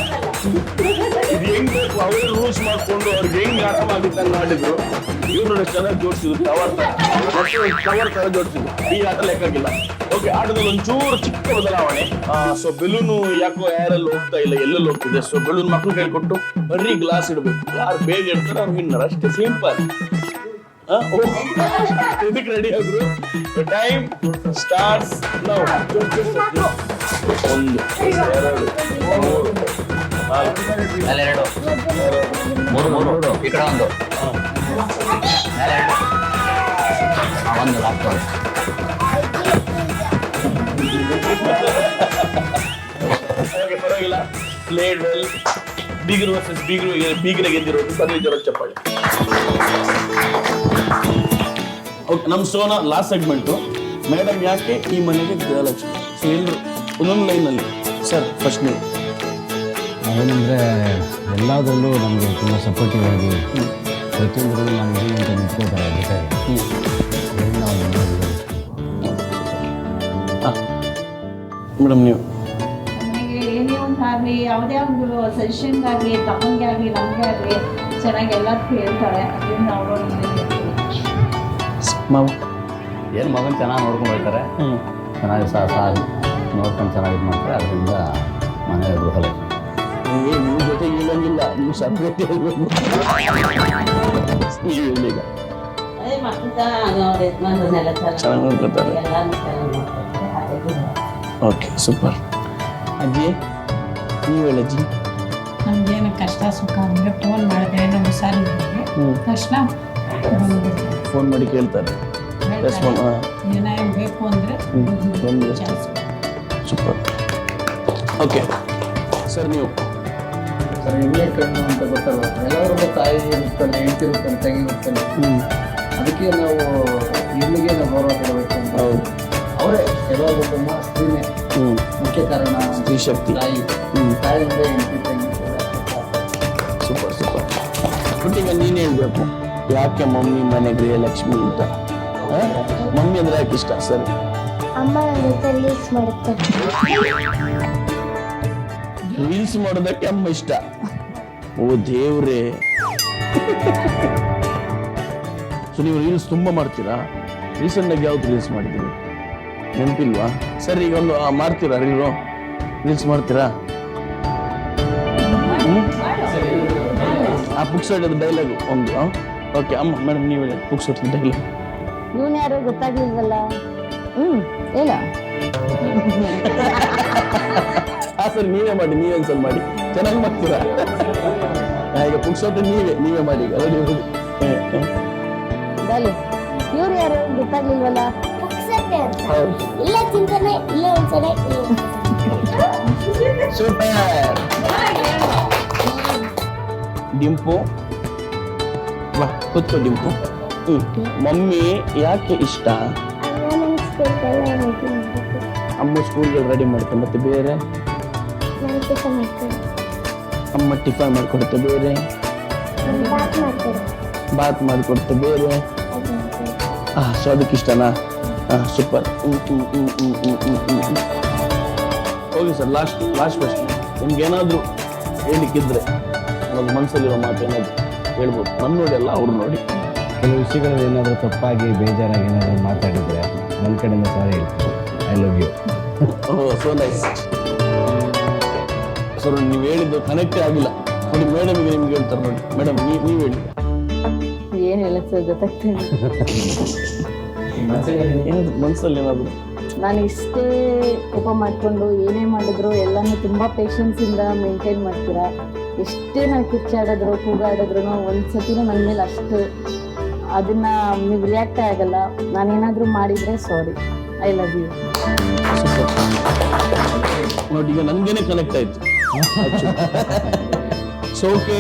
ಇದು ಹೆಂಗ್ ಬೇಕು ಅವರೇ ರೂಲ್ಸ್ ಮಾಡ್ಕೊಂಡು ಅವ್ರಿಗೆ ಹೆಂಗ್ ಆಟವಾಗುತ್ತೆ ಅಂತ ಮಾಡಿದ್ರು. ಇವ್ರು ಚೆನ್ನಾಗಿ ಜೋಡಿಸಿದ್ರು, ಕವರ್ ತರ ಜೋಡಿಸಿದ್ರು. ಈ ಆಟ ಲೆಕ್ಕಾಗಿಲ್ಲ. ಓಕೆ, ಆಟದಲ್ಲಿ ಒಂಚೂರು ಚಿಕ್ಕ ಬದಲಾವಣೆ. ಸೊ ಬೆಲೂನು ಯಾಕೋ ಯಾರಲ್ಲಿ ಹೋಗ್ತಾ ಇಲ್ಲ, ಎಲ್ಲೆಲ್ಲಿ ಹೋಗ್ತಿದೆ. ಸೊ ಬೆಲೂನ್ ಮಕ್ಳು ಕೈ ಕೊಟ್ಟು ಬರೀ ಗ್ಲಾಸ್ ಇಡಬೇಕು. ಯಾರು ಬೇಗ ಇಡ್ತಾರೆ ಅವ್ರು ವಿನ್ನರ್. ಅಷ್ಟೇ, ಸಿಂಪಲ್. ಇದಕ್ಕೆ ರೆಡಿ ಆದ್ರು. Time starts now. 1 2 3 4 ಈ ಕಡೆ ಒಂದು ಪರವಾಗಿಲ್ಲ. Played well. ಬೀಗರು ವರ್ಸಸ್ ಬೀಗರು. ಬೀಗರೆ ಗೆದ್ದಿರೋದು ಬದಲಿ ಜೋರ ಚಪ್ಪಾಳೆ. ಓಕೆ, ನಮ್ಮ ಶೋನ ಲಾಸ್ಟ್ ಸೆಗ್ಮೆಂಟು ಮೇಡಮ್ ಯಾಕೆ ಈ ಮನೆಗೆ ಗೃಹಲಕ್ಷ್ಮಿ. ಸೊ ಎಲ್ಲರೂ ಒಂದೊಂದು ಲೈನಲ್ಲಿ. ಸರ್ ಫಸ್ಟ್ ನೀವು. ಏನಂದರೆ ಎಲ್ಲದರಲ್ಲೂ ನಮಗೆ ತುಂಬ ಸಪೋರ್ಟಿವ್ ಆಗಿ ಪ್ರತಿಯೊಂದರಲ್ಲೂ ನಾನು ಇದೀನಿ ಅಂತ ನಿಂತ್ಕೋತಾರೆ ಜೊತೆಗೆ. ಮೇಡಮ್ ನೀವು. ನನಗೆ ಏನೇ ಒಂದು ಆಗಲಿ, ಯಾವುದೇ ಒಂದು ಸಜೆಷನ್ಗಾಗಲಿ, ತಮ್ಮಂಗೆ ಆಗಲಿ, ನಮಗೆ ಆಗಲಿ ಚೆನ್ನಾಗಿ ಎಲ್ಲದಕ್ಕೂ ಹೇಳ್ತಾಳೆ. ಅದರಿಂದ ಅವರು ಮಾವು ಏನು ಮಗನ ಚೆನ್ನಾಗಿ ನೋಡ್ಕೊಂಡು ಹೋಗ್ತಾರೆ, ಚೆನ್ನಾಗಿ ಸಾರು ನೋಡ್ಕೊಂಡು ಚೆನ್ನಾಗಿ ಇದು ಮಾಡ್ತಾರೆ. ಅದರಿಂದ ಮನೆ ಗೃಹಲಕ್ಷ್ಮಿ. ನಿಮ್ಮ ಜೊತೆ ಹೇಳಂಗಿಲ್ಲ, ನೀವು ಸಪ್ರೇಟ್ ಹೇಳ್ಬೇಕು. ಈಗ ಅದೇ ಮಕ್ಕಳ ಚೆನ್ನಾಗಿ ನೋಡ್ಕೊತಾರೆ. Okay, super. ಅಜ್ಜಿ ನೀವು ಹೇಳಜ್ಜಿ. ನಮಗೇನು ಕಷ್ಟ ಸುಖ ಅಂದರೆ ಫೋನ್ ಮಾಡಿದ್ರೆ ನಮ್ಮ ಸರ್ ತಕ್ಷಣ ಬಂದ್ಬಿಡ್ತಾರೆ. ಫೋನ್ ಮಾಡಿ ಕೇಳ್ತಾರೆ ರೆಸ್ಪಾನ್ಸ್. ಏನಾದ್ರು ಬೇಕು ಅಂದರೆ ಒಂದು ಸೂಪರ್. ಓಕೆ ಸರ್, ನೀವು ಸರ್ ಹೆಣ್ಣೆ ಕಣ್ಣು ಅಂತ ಗೊತ್ತಲ್ಲ, ಎಲ್ಲರಿಗೂ ತಾಯಿ ಇರ್ತಾನೆ, ಹೆಂಡತಿ ಇರ್ತಾನೆ, ತಂಗಿ ಇರ್ತಾನೆ. ಅದಕ್ಕೆ ನಾವು ಹೆಣ್ಣಿಗೆ ನಾವು ಗೌರವ ಕೊಡಬೇಕು ಅಂತ. ಹೌದು, ಅವರೇ ಎಲ್ಲರಿಗೂ ತುಂಬ ಸ್ತ್ರೀನೇ ಮುಖ್ಯ ಕಾರಣ. ಸ್ತ್ರೀ ಶಕ್ತಿ. ತಾಯಿ ತಾಯಿಯಿಂದ ಹೆಂಡತಿ ತಂಗಿ. Super super. ಪುಟ್ಟಿಗೆ ನೀನು ಹೇಳ್ಬೇಕು, ಯಾಕೆ ಮಮ್ಮಿ ಮನೆ ಗೃಹಲಕ್ಷ್ಮಿ ಅಂತ? ಮಮ್ಮಿ ಅಂದ್ರೆ ಯಾಕೆ ಇಷ್ಟ? ಸರಿ, ಅಮ್ಮ ನನ್ನ ಜೊತೆ ರೀಲ್ಸ್ ಮಾಡುತ್ತೆ. ರೀಲ್ಸ್ ಮಾಡೋದಕ್ಕೆ ಅಮ್ಮ ಇಷ್ಟ. ಓ ದೇವ್ರೇ. ಸೊ ನೀವು ರೀಲ್ಸ್ ತುಂಬಾ ಮಾಡ್ತೀರಾ? ರೀಸೆಂಟ್ ಆಗಿ ಯಾವ್ದು ರೀಲ್ಸ್ ಮಾಡಿದ್ದೀರಿ? ನೆನಪಿಲ್ವಾ? ಸರಿ, ಈಗ ಒಂದು ಮಾಡ್ತೀರಾ ರೀಲ್ಸ್ ಮಾಡ್ತೀರಾ? ಆ ಪುಕ್ಸೈಡ್ ಡೈಲಾಗ್ ಒಂದು. ಓಕೆ ಅಮ್ಮ, ಮೇಡಮ್ ನೀವು ಪುಕ್ಸೈಡ್ ಡೈಲಾಗ್. ಇವನ್ ಯಾರು ಗೊತ್ತಾಗ್ಲಿಲ್ವಲ್ಲ? ಹೇಳ. ಸರಿ, ನೀವೇ ಮಾಡಿ, ನೀವೊಂದ್ಸಲ ಮಾಡಿ, ಚೆನ್ನಾಗಿ ಮಾಡ್ತೀರಾ. ಈಗ ಪುಕ್ಸೈಡ್ ನೀವೇ ಮಾಡಿ. ಬಾಲಿ, ಇವ್ರು ಯಾರು ಗೊತ್ತಾಗ್ಲಿಲ್ವಲ್ಲ? ಪುಕ್ಸಟ್ಟೆ ಅಂತ. ಇಲ್ಲ ತಿಂತಾನೆ, ಇಲ್ಲ ಒಂದ್ಸಲ ಸೂಪರ್. ಡಿಂಪು ಬಾ ಕೂತ್ಕೋ ಡಿಂಪು. ಮಮ್ಮಿ ಯಾಕೆ ಇಷ್ಟ? ಅಮ್ಮ ಸ್ಕೂಲ್ಗೆ ರೆಡಿ ಮಾಡ್ತಾರೆ, ಮತ್ತೆ ಬೇರೆ ಅಮ್ಮ ಟಿಫನ್ ಮಾಡ್ಕೊಡುತ್ತೆ, ಬೇರೆ ಬಾತ್ ಮಾಡ್ಕೊಡುತ್ತೆ, ಬೇರೆ ಸೊ ಅದಕ್ಕೆ ಇಷ್ಟನಾ? ಸೂಪರ್. ಹೋಗಿ ಸರ್, ಲಾಸ್ಟ್ ಕ್ವಶನ್. ನಿಮ್ಗೆ ಏನಾದರೂ ಹೇಳಿಕ್ಕಿದ್ರೆ ಅನ್ನೋದು ಮನಸ್ಸಲ್ಲಿರೋ ಮಾತು ಏನಾದ್ರು ಹೇಳ್ಬೋದು. ನನ್ನ ನೋಡಿ ಅಲ್ಲ, ಅವ್ರು ನೋಡಿ. ಕೆಲವು ವಿಷಯಗಳಲ್ಲಿ ಏನಾದರೂ ತಪ್ಪಾಗಿ ಬೇಜಾರಾಗಿ ಏನಾದರೂ ಮಾತಾಡಿದರೆ ನನ್ನ ಕಡೆಯಿಂದ ಸಾರಿ ಹೇಳ್ತೀನಿ. I love you. Oh so nice. Sir ನೀವು ಹೇಳಿದ್ದು ಕನೆಕ್ಟೇ ಆಗಿಲ್ಲ ನೋಡಿ. ಮೇಡಮ್ಗೆ ನಿಮ್ಗೆ ಹೇಳ್ತಾರೆ ನೋಡಿ. ಮೇಡಮ್ ನೀವು ಹೇಳಿ. ಏನ್ ಹೇಳಕ್ ಸರ್ ಗೊತ್ತಾಗ್ತಿಲ್ಲ. ಮನಸ್ಸಲ್ಲಿ ಏನಾದ್ರು ನಾನು ಇಷ್ಟೇ ಕೋಪ ಮಾಡ್ಕೊಂಡು ಏನೇ ಮಾಡಿದ್ರು ಎಲ್ಲಾನು ತುಂಬಾ ಪೇಷನ್ಸ್ ಇಂದ ಮೇಂಟೈನ್ ಮಾಡ್ತೀರಾ. ಎಷ್ಟೇ ನಾನು ಕಿಚ್ಚಾಡಿದ್ರು ಕೂಗಾಡಿದ್ರು ಒಂದ್ಸತಿನೂ ನನ್ನ ಮೇಲೆ ಅಷ್ಟು ಅದನ್ನ ನೀವು ರಿಯಾಕ್ಟೇ ಆಗಲ್ಲ. ನಾನೇನಾದ್ರೂ ಮಾಡಿದ್ರೆ ಸಾರಿ, ಐ ಲವ್ ಯು. ನೋಡಿ, ಈಗ ನನಗೇನೆ ಕನೆಕ್ಟ್ ಆಯ್ತು. ಸೊ ಓಕೆ,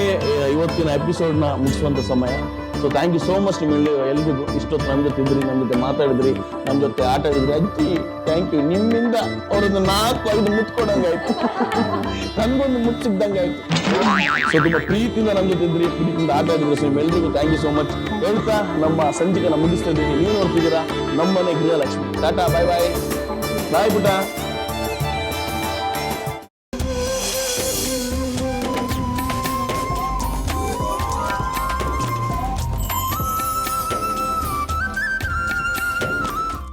ಇವತ್ತಿನ ಎಪಿಸೋಡ್ನ ಮುಗಿಸುವಂಥ ಸಮಯ. So thank you so much. ನೀವು ಎಲ್ರಿಗೂ ಇಷ್ಟೊತ್ತು ನಮ್ಮ ಜೊತೆ ಇದ್ರಿ, ನಮ್ಮ ಜೊತೆ ಮಾತಾಡಿದ್ರಿ, ನಮ್ಮ ಜೊತೆ ಆಟ ಆಡಿದ್ರಿ. ಅಜ್ಜಿ ಥ್ಯಾಂಕ್ ಯು. ನಿಮ್ಮಿಂದ ಅವ್ರದ್ದು 4-5 ಮುತ್ಕೊಡಂಗೆ ಆಯ್ತು, ನನಗೊಂದು ಮುಚ್ಚಿದ್ದಂಗೆ ಆಯ್ತು. ಸೊ ತುಂಬ ಪ್ರೀತಿಯಿಂದ ನಮ್ಮ ಜೊತೆ ಇದ್ರಿ, ಪ್ರೀತಿಯಿಂದ ಆಟ ಆಡಿದ್ರಿ. ಸೊ ನಿಮ್ಮೆಲ್ರಿಗೂ ಥ್ಯಾಂಕ್ ಯು ಸೋ ಮಚ್ ಹೇಳ್ತಾ ನಮ್ಮ ಸಂಚಿಕೆನ ಮುಗಿಸ್ತಾ ಇದ್ದೀನಿ. ನೀವು ನೋಡ್ತಿದ್ದೀರಾ ನಮ್ಮನೆ ಗೃಹಲಕ್ಷ್ಮಿ. ಟಾಟಾ, ಬಾಯ್ ಬಾಯ್. ಬಾಯ್ ಪುಟ.